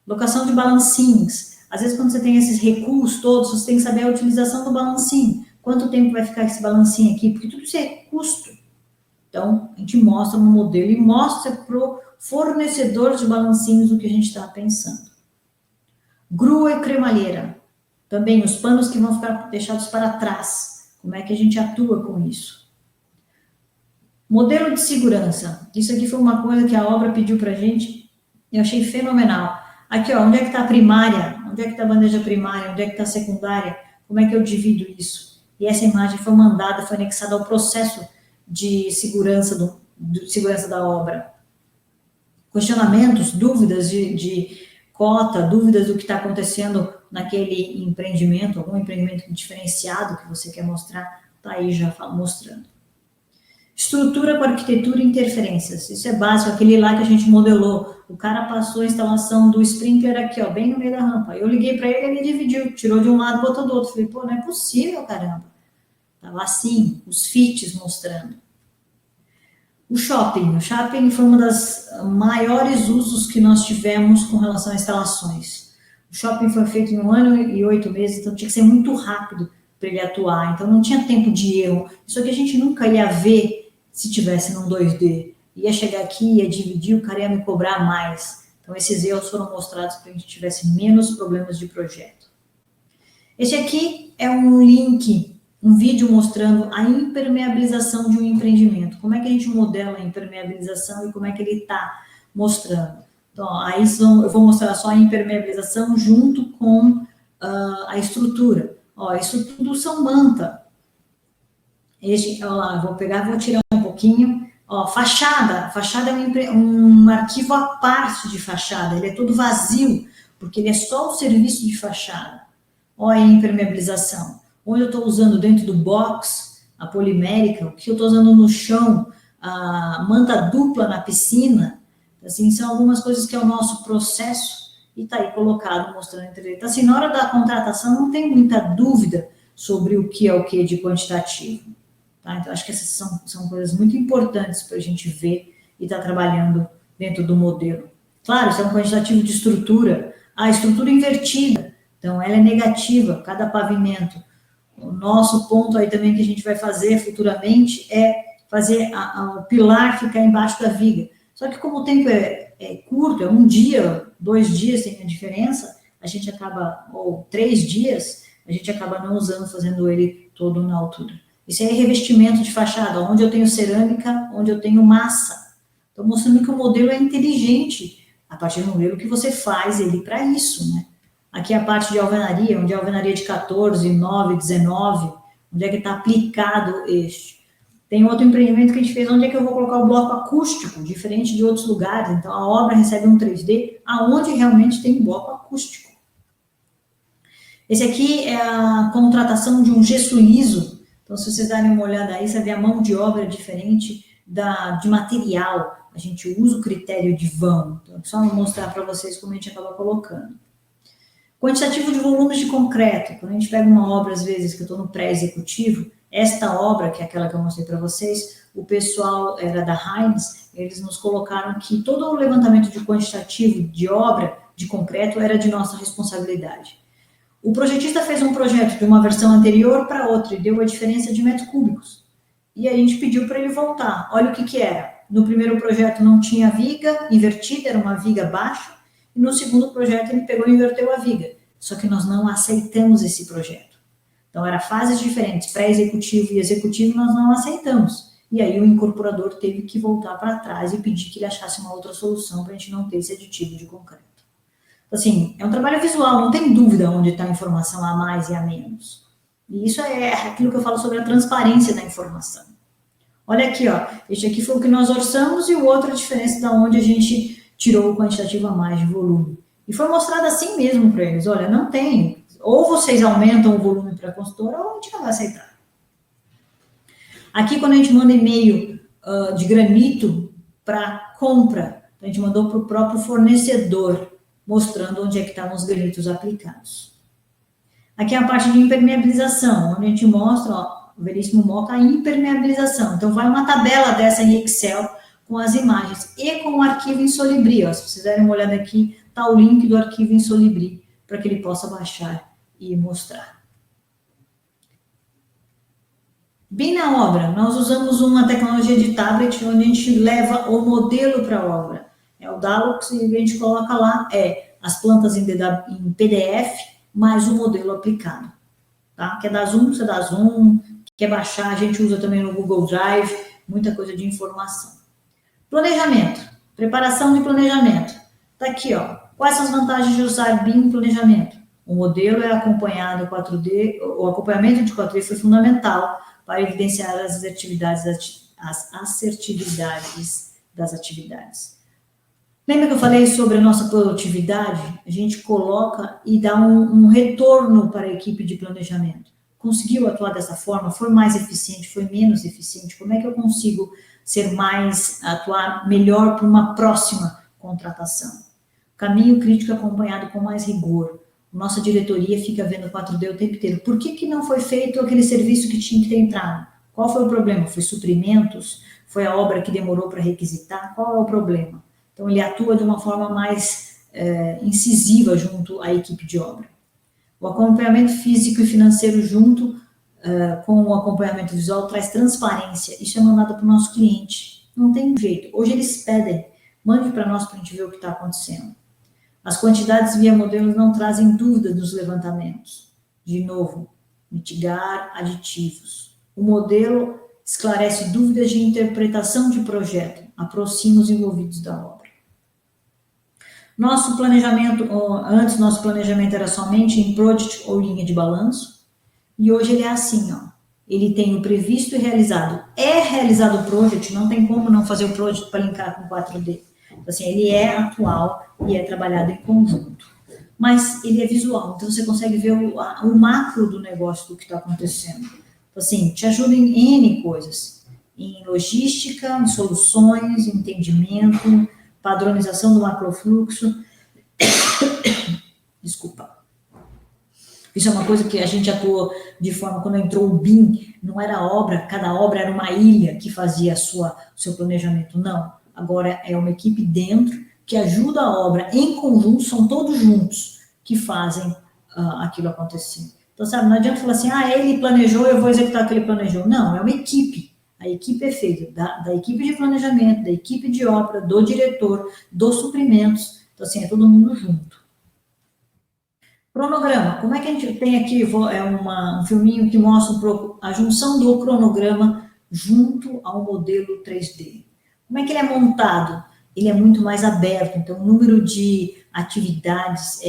Locação de balancinhos. Às vezes, quando você tem esses recuos todos, você tem que saber a utilização do balancinho. Quanto tempo vai ficar esse balancinho aqui? Porque tudo isso é custo. Então, a gente mostra no modelo e mostra para o fornecedor de balancinhos o que a gente está pensando. Grua e cremalheira. Também os panos que vão ficar deixados para trás. Como é que a gente atua com isso? Modelo de segurança. Isso aqui foi uma coisa que a obra pediu para a gente e eu achei fenomenal. Aqui, ó, onde é que está a primária? Onde é que está a bandeja primária? Onde é que está a secundária? Como é que eu divido isso? E essa imagem foi mandada, foi anexada ao processo de segurança, segurança da obra. Questionamentos, dúvidas de cota, dúvidas do que está acontecendo naquele empreendimento, algum empreendimento diferenciado que você quer mostrar, está aí já mostrando. Estrutura com arquitetura e interferências. Isso é básico, aquele lá que a gente modelou. O cara passou a instalação do sprinkler aqui, ó, bem no meio da rampa. Eu liguei para ele, ele dividiu, tirou de um lado, botou do outro. Falei, pô, não é possível, caramba. Tava assim, os fits mostrando. O shopping foi uma das maiores usos que nós tivemos com relação a instalações. O shopping foi feito em 1 ano e 8 meses, então tinha que ser muito rápido para ele atuar, então não tinha tempo de erro. Isso aqui a gente nunca ia ver se tivesse num 2D. Ia chegar aqui, ia dividir, o cara ia me cobrar mais. Então esses erros foram mostrados para que a gente tivesse menos problemas de projeto. Esse aqui é um link, um vídeo mostrando a impermeabilização de um empreendimento. Como é que a gente modela a impermeabilização e como é que ele está mostrando. Então, aí eu vou mostrar só a impermeabilização junto com a estrutura. Ó, isso tudo são manta. Ó lá, vou pegar, vou tirar um pouquinho. Ó, fachada. Fachada é um arquivo à parte de fachada. Ele é todo vazio, porque ele é só o serviço de fachada. Ó, a impermeabilização. Onde eu estou usando dentro do box, a polimérica, o que eu estou usando no chão, a manta dupla na piscina. Assim, são algumas coisas que é o nosso processo e está aí colocado, mostrando entre. Então, assim, na hora da contratação não tem muita dúvida sobre o que é o que de quantitativo. Tá? Então, acho que essas são coisas muito importantes para a gente ver e estar trabalhando dentro do modelo. Claro, isso é um quantitativo de estrutura. A estrutura invertida, então ela é negativa, cada pavimento. O nosso ponto aí também que a gente vai fazer futuramente é fazer o pilar ficar embaixo da viga. Só que como o tempo é curto, é 1 dia, 2 dias tem a diferença, a gente acaba, ou 3 dias, a gente acaba não usando, fazendo ele todo na altura. Isso é revestimento de fachada, onde eu tenho cerâmica, onde eu tenho massa. Estou mostrando que o modelo é inteligente, a partir do modelo que você faz ele para isso, né? Aqui a parte de alvenaria, onde é a alvenaria de 14, 9, 19, onde é que está aplicado este. Tem outro empreendimento que a gente fez, onde é que eu vou colocar o bloco acústico, diferente de outros lugares. Então, a obra recebe um 3D, aonde realmente tem bloco acústico. Esse aqui é a contratação de um gesso liso. Então, se vocês darem uma olhada aí, você vê a mão de obra diferente de material. A gente usa o critério de vão. Então, só mostrar para vocês como a gente acaba colocando. Quantitativo de volumes de concreto. Quando a gente pega uma obra, às vezes, que eu estou no pré-executivo, esta obra, que é aquela que eu mostrei para vocês, o pessoal era da Heinz, eles nos colocaram que todo o levantamento de quantitativo de obra de concreto era de nossa responsabilidade. O projetista fez um projeto de uma versão anterior para outra e deu a diferença de metros cúbicos. E a gente pediu para ele voltar. Olha o que era. No primeiro projeto não tinha viga invertida, era uma viga baixa, e no segundo projeto ele pegou e inverteu a viga. Só que nós não aceitamos esse projeto. Então, eram fases diferentes, pré-executivo e executivo, nós não aceitamos. E aí o incorporador teve que voltar para trás e pedir que ele achasse uma outra solução para a gente não ter esse aditivo de concreto. Assim, é um trabalho visual, não tem dúvida onde está a informação a mais e a menos. E isso é aquilo que eu falo sobre a transparência da informação. Olha aqui, ó, este aqui foi o que nós orçamos e o outro a diferença da onde a gente tirou o quantitativo a mais de volume. E foi mostrado assim mesmo para eles, olha, não tem... Ou vocês aumentam o volume para a consultora, ou a gente não vai aceitar. Aqui, quando a gente manda e-mail de granito para compra, a gente mandou para o próprio fornecedor, mostrando onde é que estavam os granitos aplicados. Aqui é a parte de impermeabilização, onde a gente mostra, ó, o Veríssimo Moca, a impermeabilização. Então, vai uma tabela dessa em Excel com as imagens e com o arquivo em Solibri. Ó, se vocês derem uma olhada aqui, está o link do arquivo em Solibri, para que ele possa baixar e mostrar. Bem na obra, nós usamos uma tecnologia de tablet onde a gente leva o modelo para a obra. É o Dalux e a gente coloca lá as plantas em PDF, mais o modelo aplicado. Tá? Quer dar zoom, você dá zoom. Quer baixar, a gente usa também no Google Drive, muita coisa de informação. Planejamento, preparação de planejamento. Está aqui, ó. Quais são as vantagens de usar BIM em planejamento? O modelo é acompanhado 4D, o acompanhamento de 4D foi fundamental para evidenciar as assertividades das atividades. Lembra que eu falei sobre a nossa produtividade? A gente coloca e dá um retorno para a equipe de planejamento. Conseguiu atuar dessa forma? Foi mais eficiente? Foi menos eficiente? Como é que eu consigo atuar melhor para uma próxima contratação? Caminho crítico acompanhado com mais rigor. Nossa diretoria fica vendo 4D o tempo inteiro. Por que não foi feito aquele serviço que tinha que ter entrado? Qual foi o problema? Foi suprimentos? Foi a obra que demorou para requisitar? Qual é o problema? Então, ele atua de uma forma mais incisiva junto à equipe de obra. O acompanhamento físico e financeiro junto com o acompanhamento visual traz transparência. Isso é mandado para o nosso cliente. Não tem jeito. Hoje eles pedem, mande para nós para a gente ver o que está acontecendo. As quantidades via modelos não trazem dúvida dos levantamentos. De novo, mitigar aditivos. O modelo esclarece dúvidas de interpretação de projeto, aproxima os envolvidos da obra. Nosso planejamento era somente em project ou linha de balanço, e hoje ele é assim, ó. Ele tem o previsto e realizado. É realizado o project, não tem como não fazer o project para linkar com 4D. Então, assim, ele é atual e é trabalhado em conjunto. Mas ele é visual, então você consegue ver o macro do negócio, do que está acontecendo. Então, assim, te ajuda em N coisas. Em logística, em soluções, em entendimento, padronização do macrofluxo. Desculpa. Isso é uma coisa que a gente atuou de forma, quando entrou o BIM, não era obra, cada obra era uma ilha que fazia o seu planejamento, não. Agora é uma equipe dentro que ajuda a obra em conjunto, são todos juntos que fazem aquilo acontecer. Então, sabe, não adianta falar assim, ele planejou, eu vou executar o que ele planejou. Não, é uma equipe. A equipe é feita da equipe de planejamento, da equipe de obra, do diretor, dos suprimentos. Então, assim, é todo mundo junto. Cronograma. Como é que a gente tem aqui, um filminho que mostra um pouco a junção do cronograma junto ao modelo 3D. Como é que ele é montado? Ele é muito mais aberto, então o número de atividades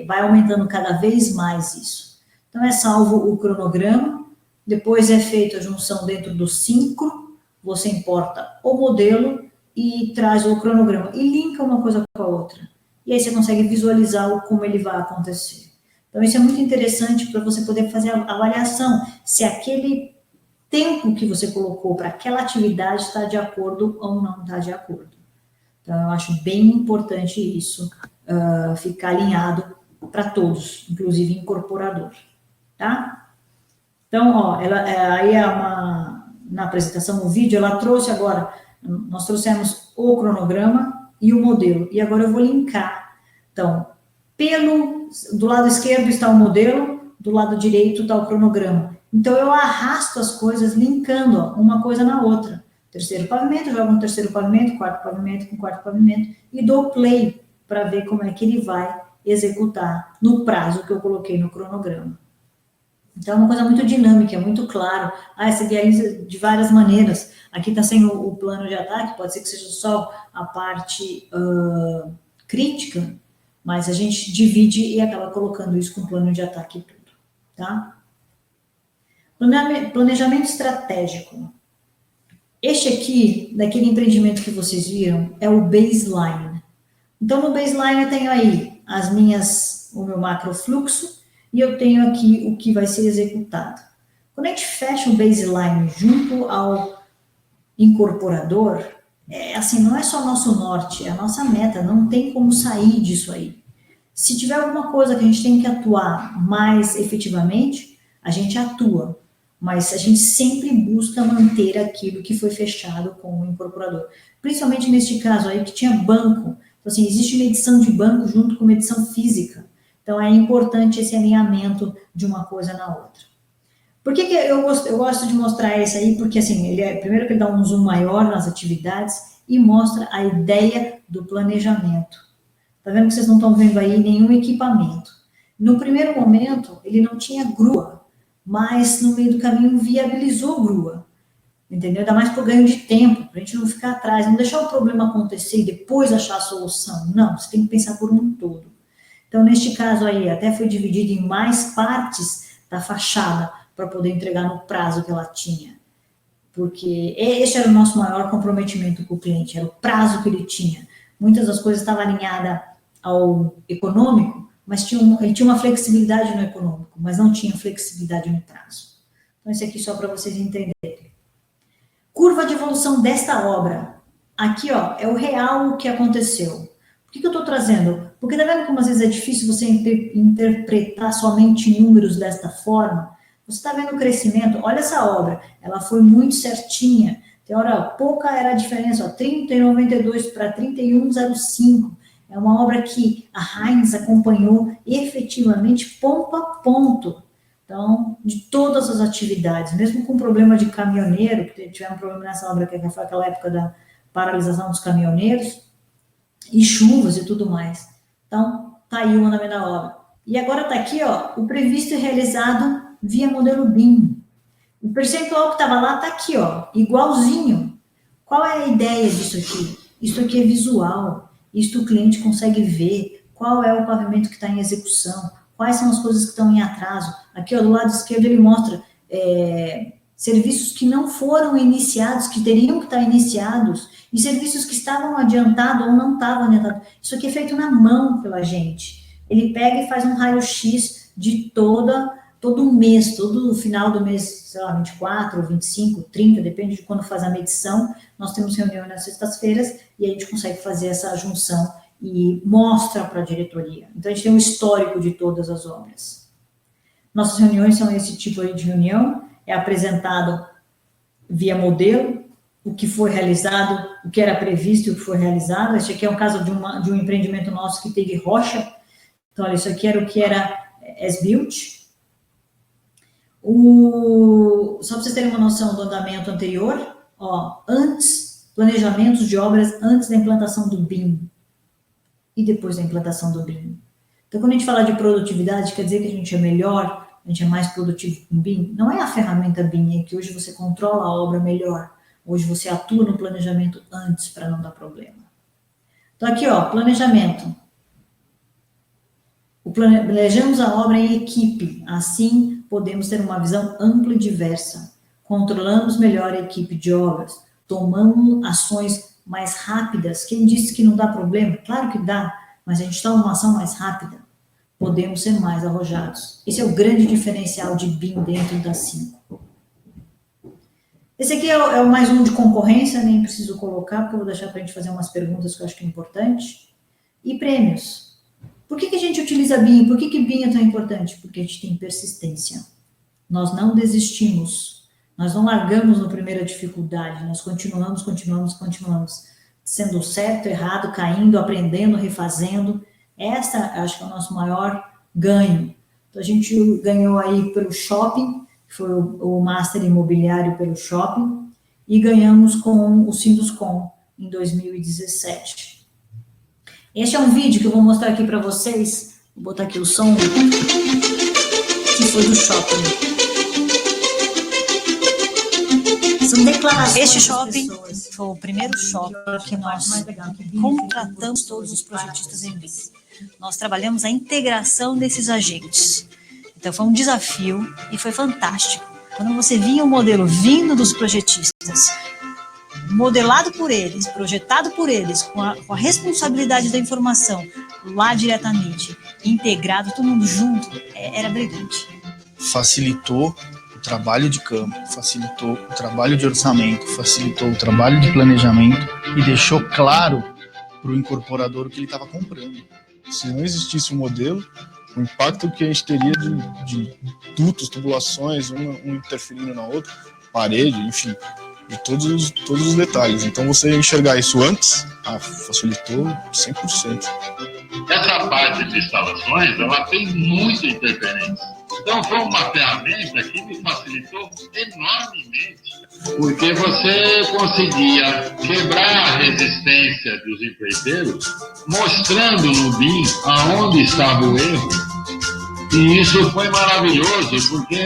vai aumentando cada vez mais isso. Então é salvo o cronograma, depois é feita a junção dentro do Syncro, você importa o modelo e traz o cronograma e linka uma coisa com a outra. E aí você consegue visualizar como ele vai acontecer. Então isso é muito interessante para você poder fazer a avaliação se aquele tempo que você colocou para aquela atividade está de acordo ou não está de acordo. Então eu acho bem importante isso, ficar alinhado para todos, inclusive incorporador, tá? Então, aí na apresentação, no vídeo, ela trouxe agora, nós trouxemos o cronograma e o modelo, e agora eu vou linkar. Então, do lado esquerdo está o modelo, do lado direito está o cronograma. Então, eu arrasto as coisas linkando uma coisa na outra. Terceiro pavimento, jogo no terceiro pavimento, quarto pavimento com quarto pavimento, e dou play para ver como é que ele vai executar no prazo que eu coloquei no cronograma. Então, é uma coisa muito dinâmica, é muito claro. Você realiza de várias maneiras. Aqui está sendo o plano de ataque, pode ser que seja só a parte crítica, mas a gente divide e acaba colocando isso com plano de ataque e tudo, tá? Planejamento estratégico. Este aqui, daquele empreendimento que vocês viram, é o baseline. Então, no baseline eu tenho aí o meu macrofluxo, e eu tenho aqui o que vai ser executado. Quando a gente fecha o baseline junto ao incorporador, assim, não é só nosso norte, é a nossa meta, não tem como sair disso aí. Se tiver alguma coisa que a gente tem que atuar mais efetivamente, a gente atua, mas a gente sempre busca manter aquilo que foi fechado com o incorporador. Principalmente neste caso aí que tinha banco. Então, assim, existe medição de banco junto com medição física. Então, é importante esse alinhamento de uma coisa na outra. Por que eu gosto de mostrar esse aí? Porque, assim, primeiro que ele dá um zoom maior nas atividades e mostra a ideia do planejamento. Tá vendo que vocês não estão vendo aí nenhum equipamento. No primeiro momento, ele não tinha grua, mas no meio do caminho viabilizou grua. Entendeu? Ainda mais por ganho de tempo, para a gente não ficar atrás, não deixar o problema acontecer e depois achar a solução. Não, você tem que pensar por um todo. Então, neste caso aí, até foi dividido em mais partes da fachada para poder entregar no prazo que ela tinha. Porque esse era o nosso maior comprometimento com o cliente, era o prazo que ele tinha. Muitas das coisas estavam alinhadas ao econômico, mas ele tinha uma flexibilidade no econômico, mas não tinha flexibilidade no prazo. Então, esse aqui só para vocês entenderem. Curva de evolução desta obra. Aqui, é o real que aconteceu. Por que eu estou trazendo? Porque tá vendo como às vezes é difícil você interpretar somente números desta forma? Você está vendo o crescimento? Olha essa obra, ela foi muito certinha. Tem hora, pouca era a diferença, 30,92 para 31,05. É uma obra que a Heinz acompanhou efetivamente ponto a ponto. Então, de todas as atividades, mesmo com problema de caminhoneiro, porque tivemos um problema nessa obra, que foi aquela época da paralisação dos caminhoneiros, e chuvas e tudo mais. Então, tá aí o andamento da obra. E agora tá aqui, o previsto e realizado via modelo BIM. O percentual que estava lá tá aqui, igualzinho. Qual é a ideia disso aqui? Isso aqui é visual. Isso o cliente consegue ver. Qual é o pavimento que está em execução? Quais são as coisas que estão em atraso? Aqui, do lado esquerdo, ele mostra serviços que não foram iniciados, que teriam que estar iniciados, e serviços que estavam adiantados ou não estavam adiantados. Isso aqui é feito na mão pela gente. Ele pega e faz um raio-x de todo mês, todo final do mês, sei lá, 24, 25, 30, depende de quando faz a medição. Nós temos reunião nas sextas-feiras e a gente consegue fazer essa junção e mostra para a diretoria. Então, a gente tem um histórico de todas as obras. Nossas reuniões são esse tipo aí de reunião, é apresentado via modelo, o que foi realizado, o que era previsto e o que foi realizado. Esse aqui é um caso de um empreendimento nosso que teve rocha. Então, olha, isso aqui era o que era as-built. Só para vocês terem uma noção do andamento anterior, ó, planejamentos de obras antes da implantação do BIM e depois da implantação do BIM. Então, quando a gente fala de produtividade, quer dizer que a gente é melhor, a gente é mais produtivo com o BIM? Não é a ferramenta BIM, é que hoje você controla a obra melhor. Hoje você atua no planejamento antes para não dar problema. Então, aqui, ó, planejamento. Planejamos a obra em equipe, assim podemos ter uma visão ampla e diversa. Controlamos melhor a equipe de obras, tomamos ações mais rápidas. Quem disse que não dá problema? Claro que dá, mas a gente toma uma ação mais rápida. Podemos ser mais arrojados. Esse é o grande diferencial de BIM dentro da 5. Esse aqui é o mais um de concorrência, nem preciso colocar, porque eu vou deixar para a gente fazer umas perguntas que eu acho que é importante. E prêmios. Por que a gente utiliza BIM? Por que BIM é tão importante? Porque a gente tem persistência. Nós não desistimos. Nós não largamos na primeira dificuldade. Nós continuamos. Sendo certo, errado, caindo, aprendendo, refazendo. Essa, acho que é o nosso maior ganho. Então, a gente ganhou aí pelo shopping, que foi o Master Imobiliário pelo shopping, e ganhamos com o Sinduscom em 2017. Este é um vídeo que eu vou mostrar aqui para vocês. Vou botar aqui o som, que foi do shopping. São declarações. Este shopping foi o primeiro shopping que nós contratamos todos os projetistas em BIM. Nós trabalhamos a integração desses agentes. Então foi um desafio e foi fantástico. Quando você via o modelo vindo dos projetistas, modelado por eles, projetado por eles, com a responsabilidade da informação lá diretamente, integrado, todo mundo junto, era brilhante. Facilitou o trabalho de campo, facilitou o trabalho de orçamento, facilitou o trabalho de planejamento e deixou claro para o incorporador o que ele estava comprando. Se não existisse um modelo, o impacto que a gente teria de dutos, tubulações, um interferindo na outra, parede, enfim, de todos os detalhes. Então, você enxergar isso antes, facilitou 100%. Essa parte de instalações, ela tem muita interferência. Então, foi uma ferramenta que me facilitou enormemente, porque você conseguia quebrar a resistência dos empreiteiros, mostrando no BIM aonde estava o erro. E isso foi maravilhoso, porque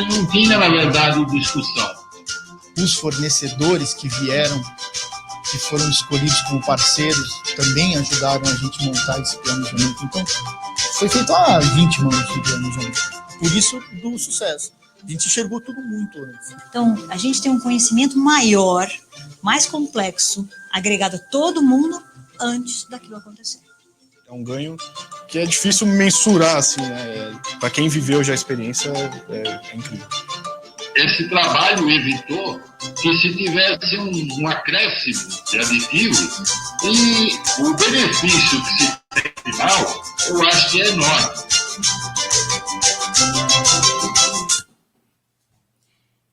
não tinha, na verdade, discussão. Os fornecedores que vieram, que foram escolhidos como parceiros, também ajudaram a gente a montar esse planejamento. Então, foi feito há 20 anos de planejamento. Por isso, do sucesso. A gente enxergou tudo muito antes. Então, a gente tem um conhecimento maior, mais complexo, agregado a todo mundo antes daquilo acontecer. É um ganho que é difícil mensurar, assim, né? Para quem viveu já a experiência, é incrível. Esse trabalho evitou que se tivesse um acréscimo de aditivos e o benefício que se tem no final, eu acho que é enorme.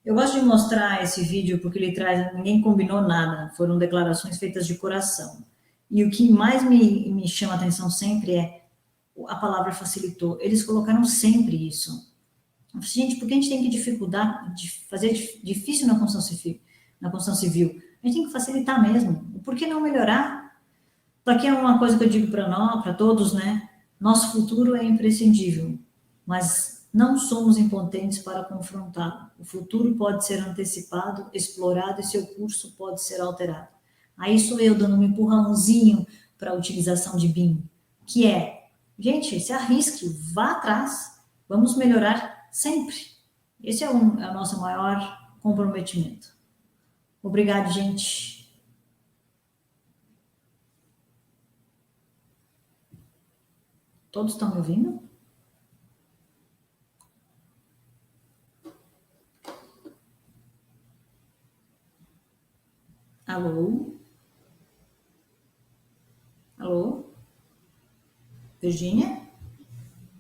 Eu gosto de mostrar esse vídeo porque ele traz, ninguém combinou nada, foram declarações feitas de coração. E o que mais me chama a atenção sempre é a palavra facilitou. Eles colocaram sempre isso. Gente, por que a gente tem que dificultar, fazer difícil na construção civil? A gente tem que facilitar mesmo. Por que não melhorar? Porque é uma coisa que eu digo para nós, para todos, né? Nosso futuro é imprescindível, mas não somos impotentes para confrontá-lo. O futuro pode ser antecipado, explorado e seu curso pode ser alterado. Aí sou eu dando um empurrãozinho para a utilização de BIM, que é, gente, se arrisque, vá atrás, vamos melhorar sempre. Esse é o nosso maior comprometimento. Obrigado, gente. Todos estão me ouvindo? Alô? Alô? Virgínia?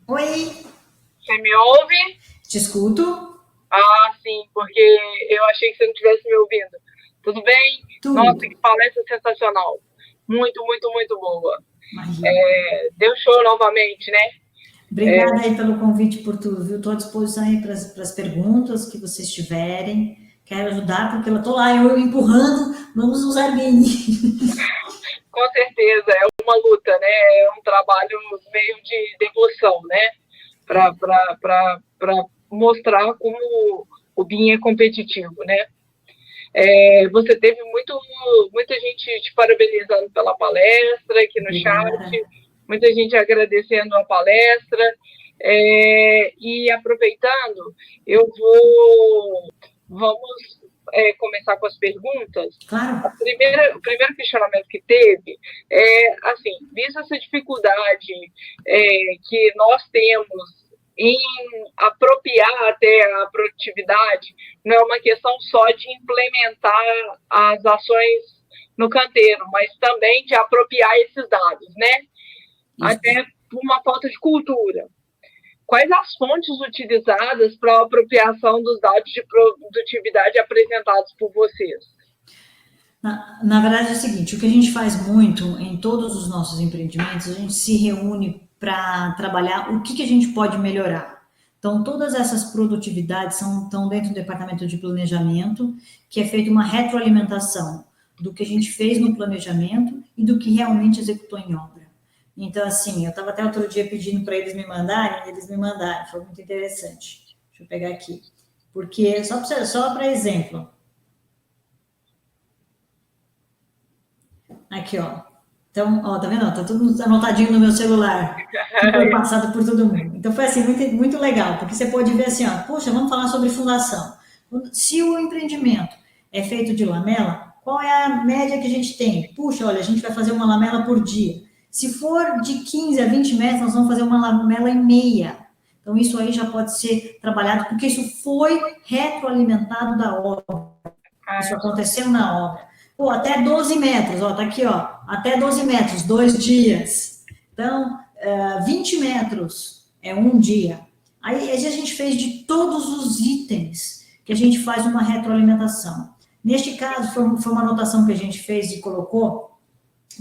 Oi? Você me ouve? Te escuto. Ah, sim, porque eu achei que você não estivesse me ouvindo. Tudo bem? Tudo. Nossa, que palestra sensacional. Muito, muito, muito boa. Imagina. Deu show novamente, né? Obrigada aí pelo convite por tudo, viu? Estou à disposição aí para as perguntas que vocês tiverem. Quero ajudar, porque eu estou lá, eu empurrando, vamos usar bem. Com certeza, é uma luta, né? É um trabalho meio de devoção, né? Para mostrar como o BIM é competitivo, né? Você teve muita gente te parabenizando pela palestra aqui no chat, muita gente agradecendo a palestra, e aproveitando, vamos começar com as perguntas. Claro. O primeiro questionamento que teve é, assim, vista essa dificuldade que nós temos em apropriar até a produtividade, não é uma questão só de implementar as ações no canteiro, mas também de apropriar esses dados, né? Isso. Até por uma falta de cultura. Quais as fontes utilizadas para a apropriação dos dados de produtividade apresentados por vocês? Na verdade é o seguinte, o que a gente faz muito em todos os nossos empreendimentos, a gente se reúne para trabalhar o que a gente pode melhorar. Então, todas essas produtividades estão dentro do departamento de planejamento, que é feita uma retroalimentação do que a gente fez no planejamento e do que realmente executou em obra. Então, assim, eu estava até outro dia pedindo para eles me mandarem, eles me mandaram, foi muito interessante. Deixa eu pegar aqui. Porque, só para exemplo. Aqui, ó. Então, ó, tá vendo? Tá tudo anotadinho no meu celular. Que foi passado por todo mundo. Então, foi assim, muito, muito legal, porque você pode ver assim, ó, poxa, vamos falar sobre fundação. Se o empreendimento é feito de lamela, qual é a média que a gente tem? Puxa, olha, a gente vai fazer uma lamela por dia. Se for de 15 a 20 metros, nós vamos fazer uma lamela e meia. Então, isso aí já pode ser trabalhado, porque isso foi retroalimentado da obra. Isso aconteceu na obra. Pô, até 12 metros, ó, tá aqui, ó, até 12 metros, 2 dias. Então, 20 metros é um dia. Aí a gente fez de todos os itens que a gente faz uma retroalimentação. Neste caso, foi uma anotação que a gente fez e colocou,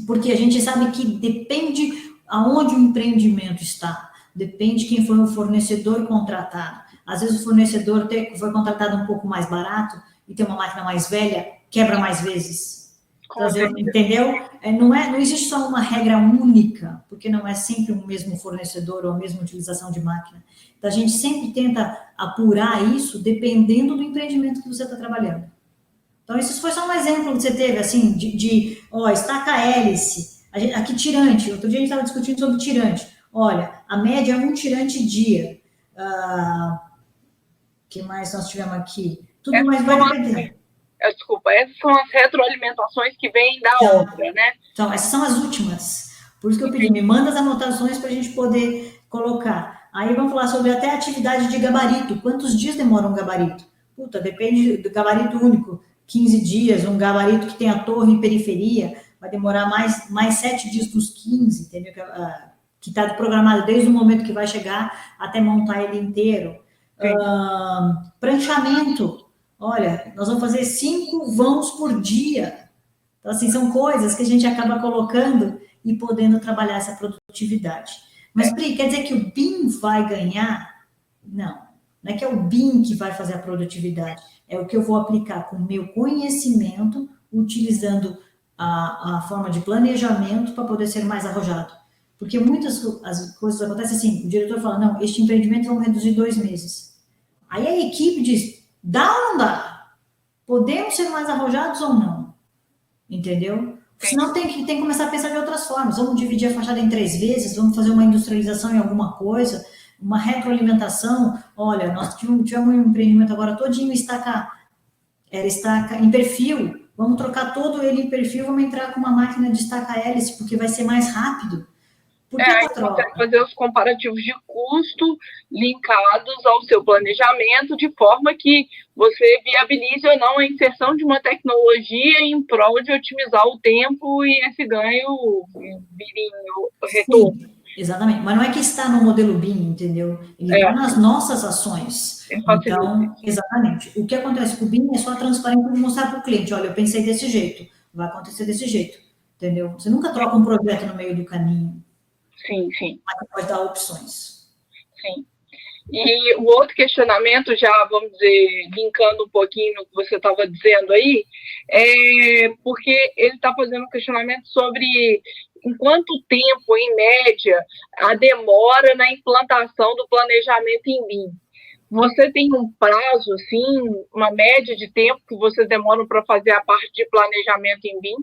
porque a gente sabe que depende aonde o empreendimento está, depende quem foi o fornecedor contratado. Às vezes o fornecedor foi contratado um pouco mais barato e tem uma máquina mais velha, quebra mais vezes. Entendeu? Não existe só uma regra única, porque não é sempre o mesmo fornecedor ou a mesma utilização de máquina. Então, a gente sempre tenta apurar isso dependendo do empreendimento que você está trabalhando. Então, isso foi só um exemplo que você teve, assim, estaca hélice, aqui tirante. Outro dia a gente estava discutindo sobre tirante. Olha, a média é um tirante dia. Que mais nós tivemos aqui? Tudo mais vai depender. Desculpa, essas são as retroalimentações que vêm da obra, né? Então, essas são as últimas. Por isso que eu pedi, me manda as anotações para a gente poder colocar. Aí vamos falar sobre até a atividade de gabarito. Quantos dias demora um gabarito? Puta, depende do gabarito único. 15 dias, um gabarito que tem a torre e periferia, vai demorar mais 7 dias dos 15, entendeu? Que está programado desde o momento que vai chegar até montar ele inteiro. Pranchamento. Olha, nós vamos fazer 5 vãos por dia. Então, assim, são coisas que a gente acaba colocando e podendo trabalhar essa produtividade. Mas, Pri, quer dizer que o BIM vai ganhar? Não é que é o BIM que vai fazer a produtividade. É o que eu vou aplicar com o meu conhecimento, utilizando a forma de planejamento para poder ser mais arrojado. Porque muitas as coisas acontecem assim, o diretor fala, não, este empreendimento vamos reduzir 2 meses. Aí a equipe diz, dá ou não dá? Podemos ser mais arrojados ou não? Entendeu? Senão tem que começar a pensar de outras formas. Vamos dividir a fachada em 3 vezes, vamos fazer uma industrialização em alguma coisa, uma retroalimentação. Olha, nós tivemos um empreendimento agora todinho estaca em perfil. Vamos trocar todo ele em perfil, vamos entrar com uma máquina de estaca hélice, porque vai ser mais rápido. Por que a troca? Você fazer os comparativos de custo linkados ao seu planejamento, de forma que você viabilize ou não a inserção de uma tecnologia em prol de otimizar o tempo e esse ganho retorno. Exatamente, mas não é que está no modelo BIM, entendeu? Ele está nas nossas ações. Então, exatamente. O que acontece com o BIM é só a transparência de mostrar para o cliente, olha, eu pensei desse jeito, vai acontecer desse jeito, entendeu? Você nunca troca um projeto no meio do caminho. Sim. Mas você pode dar opções. Sim. E o outro questionamento, já, vamos dizer, linkando um pouquinho no que você estava dizendo aí, é porque ele está fazendo um questionamento sobre em quanto tempo, em média, a demora na implantação do planejamento em BIM. Você tem um prazo, assim, uma média de tempo que você demora para fazer a parte de planejamento em BIM?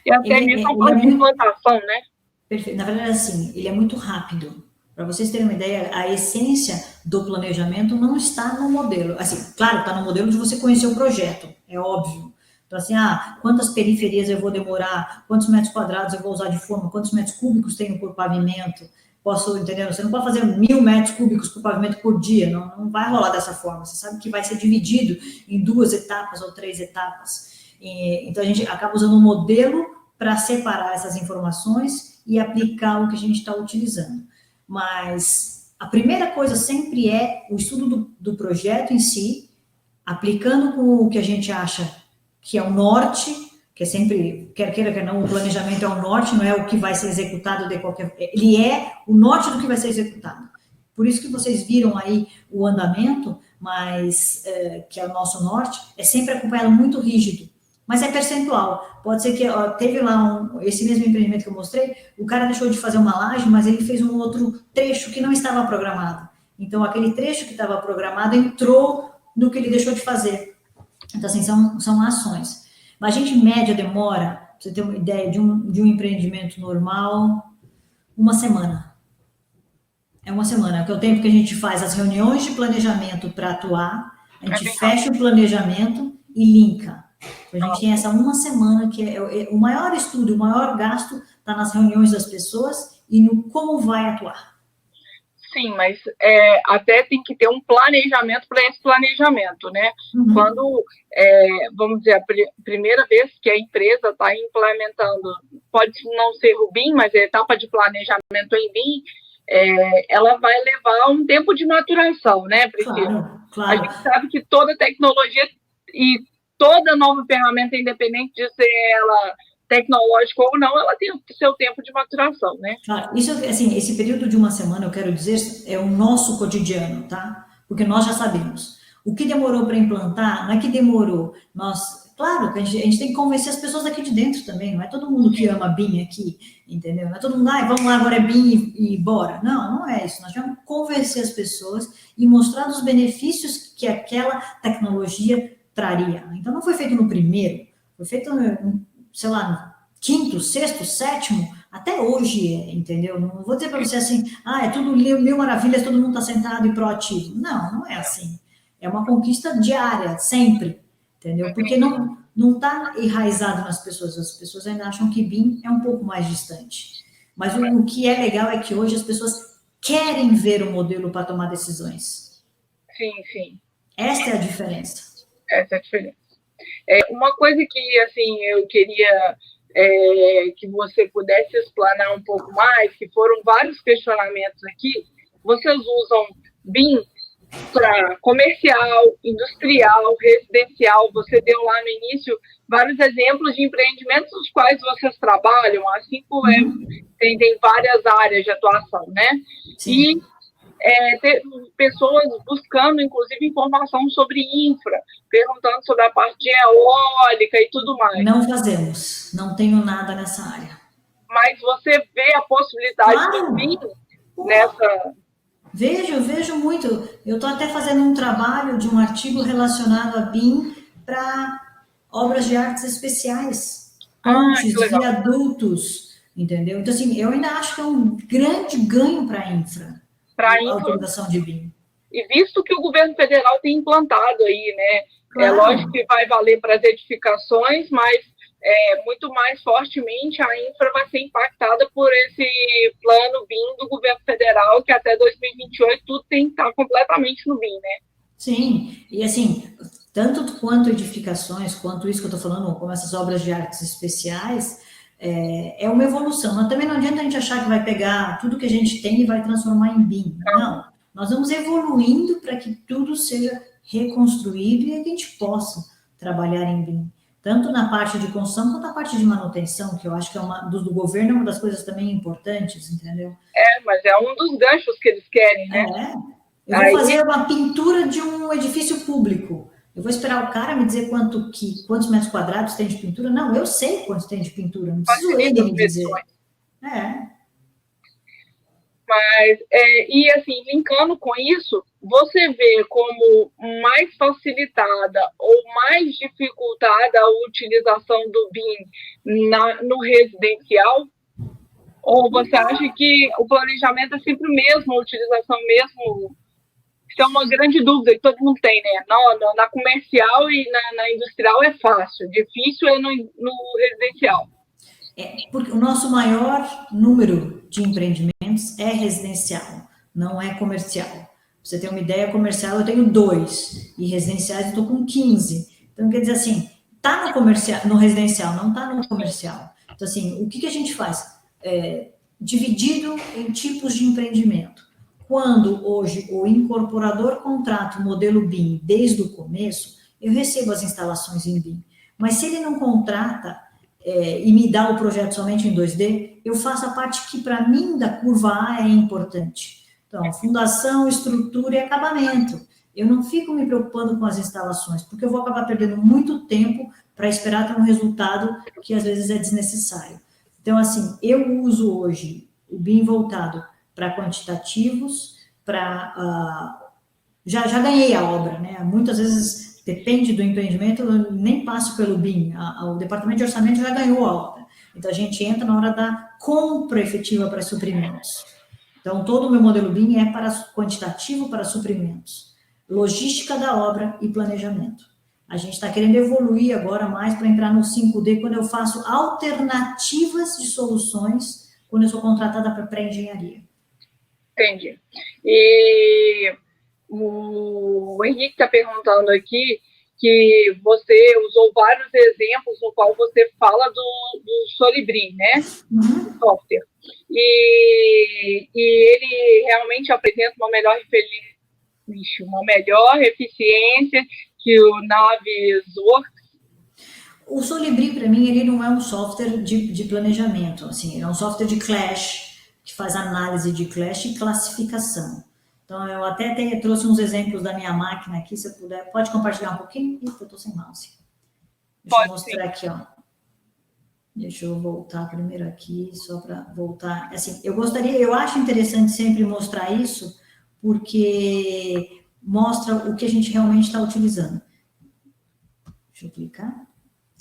E até mesmo a parte de implantação, né? Perfeito. Na verdade, assim, ele é muito rápido. Para vocês terem uma ideia, a essência do planejamento não está no modelo. Assim, claro, está no modelo de você conhecer o projeto, é óbvio. Então, assim, quantas periferias eu vou demorar, quantos metros quadrados eu vou usar de forma, quantos metros cúbicos tenho por pavimento, posso, entender? Você não pode fazer 1.000 metros cúbicos por pavimento por dia, não vai rolar dessa forma. Você sabe que vai ser dividido em 2 etapas ou 3 etapas. Então, a gente acaba usando um modelo para separar essas informações e aplicar o que a gente está utilizando. Mas a primeira coisa sempre é o estudo do projeto em si, aplicando com o que a gente acha que é o norte, que é sempre, quer queira, quer não, o planejamento é o norte, não é o que vai ser executado de qualquer... Ele é o norte do que vai ser executado. Por isso que vocês viram aí o andamento, mas que é o nosso norte, é sempre acompanhado muito rígido. Mas é percentual. Pode ser que teve lá esse mesmo empreendimento que eu mostrei, o cara deixou de fazer uma laje, mas ele fez um outro trecho que não estava programado. Então, aquele trecho que estava programado entrou no que ele deixou de fazer. Então, assim, são ações. Mas a gente, em média, demora, pra você ter uma ideia, de um empreendimento normal, uma semana. É uma semana, que é o tempo que a gente faz as reuniões de planejamento para atuar, a gente fecha o planejamento e linka. A gente tem essa uma semana que é o maior estudo, o maior gasto está nas reuniões das pessoas e no como vai atuar. Sim, mas até tem que ter um planejamento para esse planejamento, né? Uhum. Quando, vamos dizer, a primeira vez que a empresa está implementando, pode não ser o BIM, mas a etapa de planejamento em BIM, ela vai levar um tempo de maturação, né, Priscila? Claro. A gente sabe que toda tecnologia e toda nova ferramenta, independente de ser ela tecnológica ou não, ela tem o seu tempo de maturação, né? Claro, isso, assim, esse período de uma semana, eu quero dizer, é o nosso cotidiano, tá? Porque nós já sabemos. O que demorou para implantar, não é que demorou. Claro que a gente tem que convencer as pessoas aqui de dentro também, não é todo mundo que ama BIM aqui, entendeu? Não é todo mundo, vamos lá, agora é BIM e bora. Não é isso. Nós vamos convencer as pessoas e mostrar os benefícios que aquela tecnologia traria. Então, não foi feito no primeiro, foi feito, sei lá, no quinto, sexto, sétimo, até hoje, entendeu? Não vou dizer para você assim, é tudo mil maravilhas, todo mundo está sentado e proativo. Não é assim. É uma conquista diária, sempre, entendeu? Porque não está enraizado nas pessoas. As pessoas ainda acham que BIM é um pouco mais distante. Mas o que é legal é que hoje as pessoas querem ver o modelo para tomar decisões. Sim. Essa é a diferença. Essa é a diferença. Uma coisa que, assim, eu queria que você pudesse explanar um pouco mais, que foram vários questionamentos aqui. Vocês usam BIM para comercial, industrial, residencial. Você deu lá no início vários exemplos de empreendimentos nos quais vocês trabalham, assim como tem várias áreas de atuação, né? Sim. E ter pessoas buscando, inclusive, informação sobre infra, perguntando sobre a parte de eólica e tudo mais. Não fazemos, não tenho nada nessa área. Mas você vê a possibilidade de vir nessa... Vejo muito. Eu estou até fazendo um trabalho de um artigo relacionado a BIM para obras de artes especiais, pontes, viadutos, entendeu? Então, assim, eu ainda acho que é um grande ganho para a infra. A autorização de BIM. E visto que o governo federal tem implantado aí, né? Claro. É lógico que vai valer para as edificações, mas muito mais fortemente a infra vai ser impactada por esse plano BIM do governo federal, que até 2028 tudo tem que estar completamente no BIM, né? Sim, e assim, tanto quanto edificações, quanto isso que eu estou falando, como essas obras de artes especiais, é uma evolução. Mas também não adianta a gente achar que vai pegar tudo que a gente tem e vai transformar em BIM. Não, nós vamos evoluindo para que tudo seja reconstruído e a gente possa trabalhar em BIM. Tanto na parte de construção quanto na parte de manutenção, que eu acho que do governo é uma das coisas também importantes, entendeu? Mas é um dos ganchos que eles querem, né? Eu vou fazer uma pintura de um edifício público. Eu vou esperar o cara me dizer quantos metros quadrados tem de pintura? Não, eu sei quantos tem de pintura, não preciso ele me dizer. Mas, e assim, linkando com isso, você vê como mais facilitada ou mais dificultada a utilização do BIM no residencial? Ou você acha que o planejamento é sempre o mesmo, a utilização mesmo? Isso é uma grande dúvida que todo mundo tem, né? Na comercial e na industrial é fácil, difícil é no residencial. Porque o nosso maior número de empreendimentos é residencial, não é comercial. Pra você ter uma ideia, comercial eu tenho 2, e residenciais eu estou com 15. Então, quer dizer assim, tá no residencial, não tá no comercial. Então, assim, o que a gente faz? Dividido em tipos de empreendimento. Quando hoje o incorporador contrata o modelo BIM desde o começo, eu recebo as instalações em BIM. Mas se ele não contrata e me dá o projeto somente em 2D, eu faço a parte que, para mim, da curva A é importante. Então, fundação, estrutura e acabamento. Eu não fico me preocupando com as instalações, porque eu vou acabar perdendo muito tempo para esperar ter um resultado que, às vezes, é desnecessário. Então, assim, eu uso hoje o BIM voltado para quantitativos, já ganhei a obra, né? Muitas vezes, depende do empreendimento, eu nem passo pelo BIM, o departamento de orçamento já ganhou a obra. Então, a gente entra na hora da compra efetiva para suprimentos. Então, todo o meu modelo BIM é para quantitativo para suprimentos, logística da obra e planejamento. A gente está querendo evoluir agora mais para entrar no 5D, quando eu faço alternativas de soluções, quando eu sou contratada para pré-engenharia. Entendi. E o Henrique está perguntando aqui que você usou vários exemplos no qual você fala do Solibri, né? Do software. E ele realmente apresenta uma melhor eficiência que o Navisworks. O Solibri, para mim, ele não é um software de planejamento, assim, ele é um software de clash, que faz análise de clash e classificação. Então, eu até trouxe uns exemplos da minha máquina aqui, se eu puder. Pode compartilhar um pouquinho? Ih, eu estou sem mouse. Deixa eu mostrar aqui, ó. Deixa eu voltar primeiro aqui, só para voltar. Assim, eu acho interessante sempre mostrar isso, porque mostra o que a gente realmente está utilizando. Deixa eu clicar.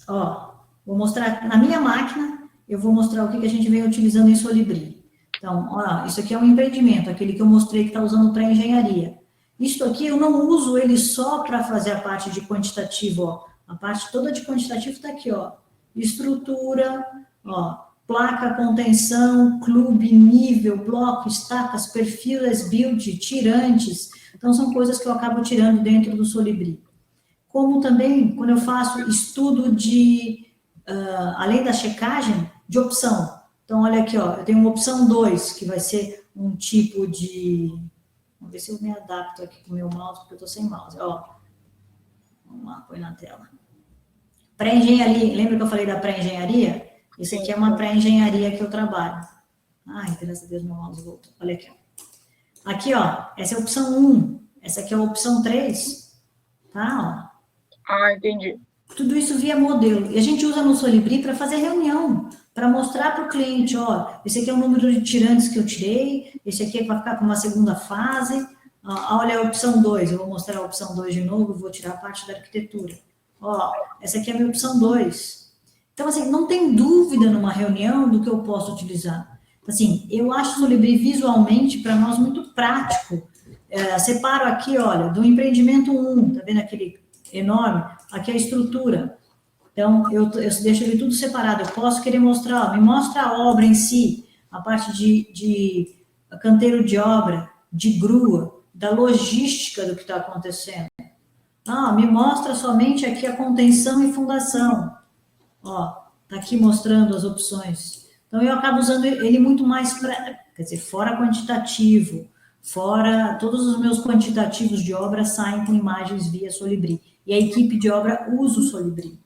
Ó, vou mostrar na minha máquina, eu vou mostrar o que a gente vem utilizando em Solibri. Então, ó, isso aqui é um empreendimento, aquele que eu mostrei que está usando para engenharia. Isso aqui eu não uso ele só para fazer a parte de quantitativo, ó. A parte toda de quantitativo está aqui, ó. Estrutura, ó, placa, contenção, clube, nível, bloco, estacas, perfil, build, tirantes. Então, são coisas que eu acabo tirando dentro do Solibri. Como também, quando eu faço estudo além da checagem, de opção. Então, olha aqui, ó, eu tenho uma opção 2, que vai ser um tipo de... Vamos ver se eu me adapto aqui com o meu mouse, porque eu estou sem mouse. Ó, vamos lá, põe na tela. Pré-engenharia, lembra que eu falei da pré-engenharia? Esse aqui é uma pré-engenharia que eu trabalho. Ai, graças a Deus, meu mouse voltou. Olha aqui, ó. Aqui, ó, essa é a opção 1. Essa aqui é a opção 3. Tá, ó. Ah, entendi. Tudo isso via modelo. E a gente usa no Solibri para fazer reunião, para mostrar para o cliente, ó, esse aqui é o número de tirantes que eu tirei, esse aqui é para ficar com uma segunda fase. Olha a opção 2, eu vou mostrar a opção 2 de novo, vou tirar a parte da arquitetura. Ó, essa aqui é a minha opção 2. Então, assim, não tem dúvida numa reunião do que eu posso utilizar. Assim, eu acho o Solibri visualmente, para nós, muito prático. Separo aqui, olha, do empreendimento 1, tá vendo aquele enorme? Aqui é a estrutura. Então, eu deixo ele tudo separado. Eu posso querer mostrar, ó, me mostra a obra em si, a parte de canteiro de obra, de grua, da logística do que está acontecendo. Me mostra somente aqui a contenção e fundação. Ó, Está aqui mostrando as opções. Então, eu acabo usando ele muito mais para, quer dizer, fora quantitativo, fora todos os meus quantitativos de obra saem com imagens via Solibri. E a equipe de obra usa o Solibri.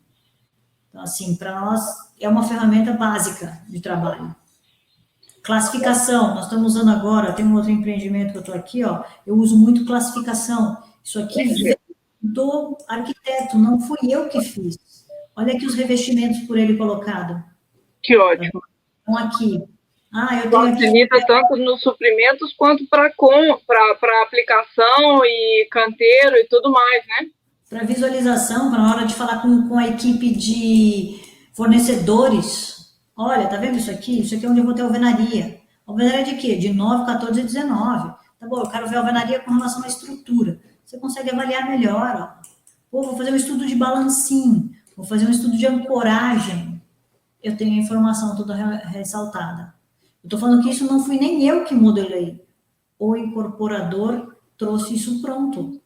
Então, assim, para nós é uma ferramenta básica de trabalho. Classificação, nós estamos usando agora, tem um outro empreendimento que eu estou aqui, ó, eu uso muito classificação. Isso aqui veio do arquiteto, não fui eu que fiz. Olha aqui os revestimentos por ele colocado. Que ótimo. Então, aqui. Eu tenho aqui... Facilita tanto nos suprimentos quanto para aplicação e canteiro e tudo mais, né? Para visualização, para na hora de falar com a equipe de fornecedores. Olha, tá vendo isso aqui? Isso aqui é onde eu vou ter alvenaria. Alvenaria de quê? De 9, 14 e 19. Tá bom, eu quero ver a alvenaria com relação à estrutura. Você consegue avaliar melhor, ó. Pô, vou fazer um estudo de balancim, vou fazer um estudo de ancoragem. Eu tenho a informação toda ressaltada. Eu tô falando que isso não fui nem eu que modelei. O incorporador trouxe isso pronto.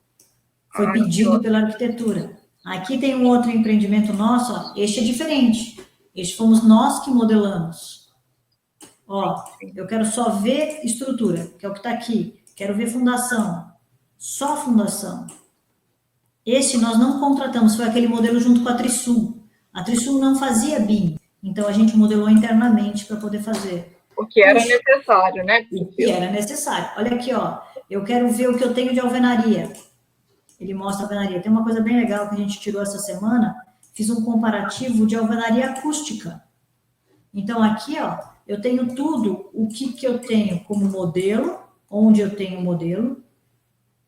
Foi pedido pela arquitetura. Aqui tem um outro empreendimento nosso, ó. Este é diferente. Este fomos nós que modelamos. Ó, eu quero só ver estrutura, que é o que está aqui. Quero ver fundação. Só fundação. Esse nós não contratamos, foi aquele modelo junto com a Trisul. A Trisul não fazia BIM, então a gente modelou internamente para poder fazer. O que era necessário, né? O que era necessário. Olha aqui, ó. Eu quero ver o que eu tenho de alvenaria. Ele mostra a alvenaria. Tem uma coisa bem legal que a gente tirou essa semana. Fiz um comparativo de alvenaria acústica. Então, aqui, ó, eu tenho tudo o que eu tenho como modelo, onde eu tenho o modelo,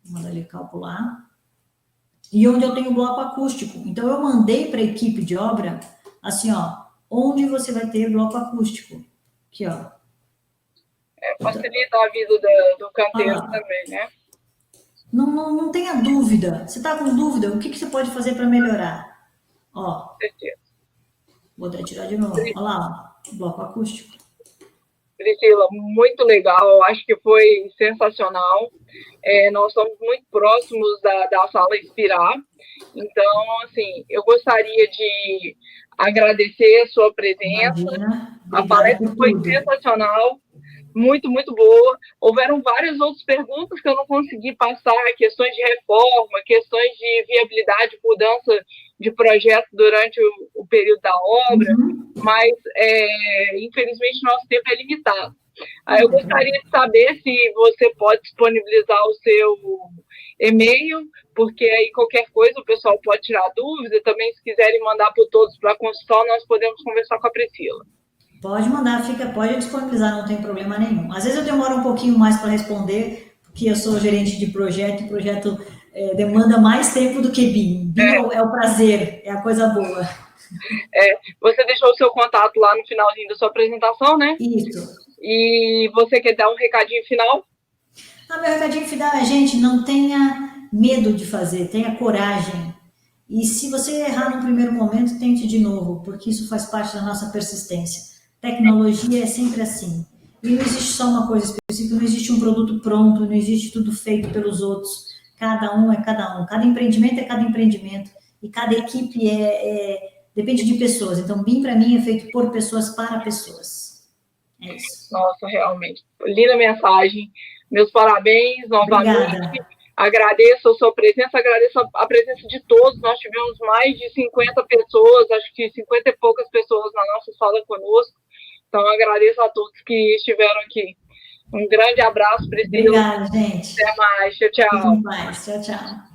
vou mandar ele calcular, e onde eu tenho o bloco acústico. Então, eu mandei para a equipe de obra, assim, ó, onde você vai ter bloco acústico. Aqui, ó. Facilita a vida do canteiro também, né? Não tenha dúvida. Você está com dúvida, o que você pode fazer para melhorar? Ó, vou até tirar de novo. Olha lá, ó, bloco acústico. Priscila, muito legal, eu acho que foi sensacional. Nós estamos muito próximos da Sala Inspirar. Então, assim, eu gostaria de agradecer a sua presença. A palestra foi sensacional. Muito, muito boa. Houveram várias outras perguntas que eu não consegui passar, questões de reforma, questões de viabilidade, mudança de projeto durante o período da obra, mas, infelizmente, nosso tempo é limitado. Eu gostaria de saber se você pode disponibilizar o seu e-mail, porque aí qualquer coisa o pessoal pode tirar dúvida. Também, se quiserem mandar para todos para a consulta, nós podemos conversar com a Priscila. Pode mandar, pode disponibilizar, não tem problema nenhum. Às vezes eu demoro um pouquinho mais para responder, porque eu sou gerente de projeto, e o projeto demanda mais tempo do que BIM. BIM é o prazer, é a coisa boa. Você deixou o seu contato lá no finalzinho da sua apresentação, né? Isso. E você quer dar um recadinho final? Meu recadinho final é, gente, não tenha medo de fazer, tenha coragem. E se você errar no primeiro momento, tente de novo, porque isso faz parte da nossa persistência. Tecnologia é sempre assim. E não existe só uma coisa específica, não existe um produto pronto, não existe tudo feito pelos outros. Cada um é cada um. Cada empreendimento é cada empreendimento. E cada equipe depende de pessoas. Então, BIM, para mim, é feito por pessoas para pessoas. É isso. Nossa, realmente. Linda mensagem. Meus parabéns novamente. Obrigada. Agradeço a sua presença, agradeço a presença de todos. Nós tivemos mais de 50 pessoas, acho que 50 e poucas pessoas na nossa sala conosco. Então, agradeço a todos que estiveram aqui. Um grande abraço, Priscila. Obrigada, gente. Até mais. Tchau, tchau. Até mais. Tchau, tchau.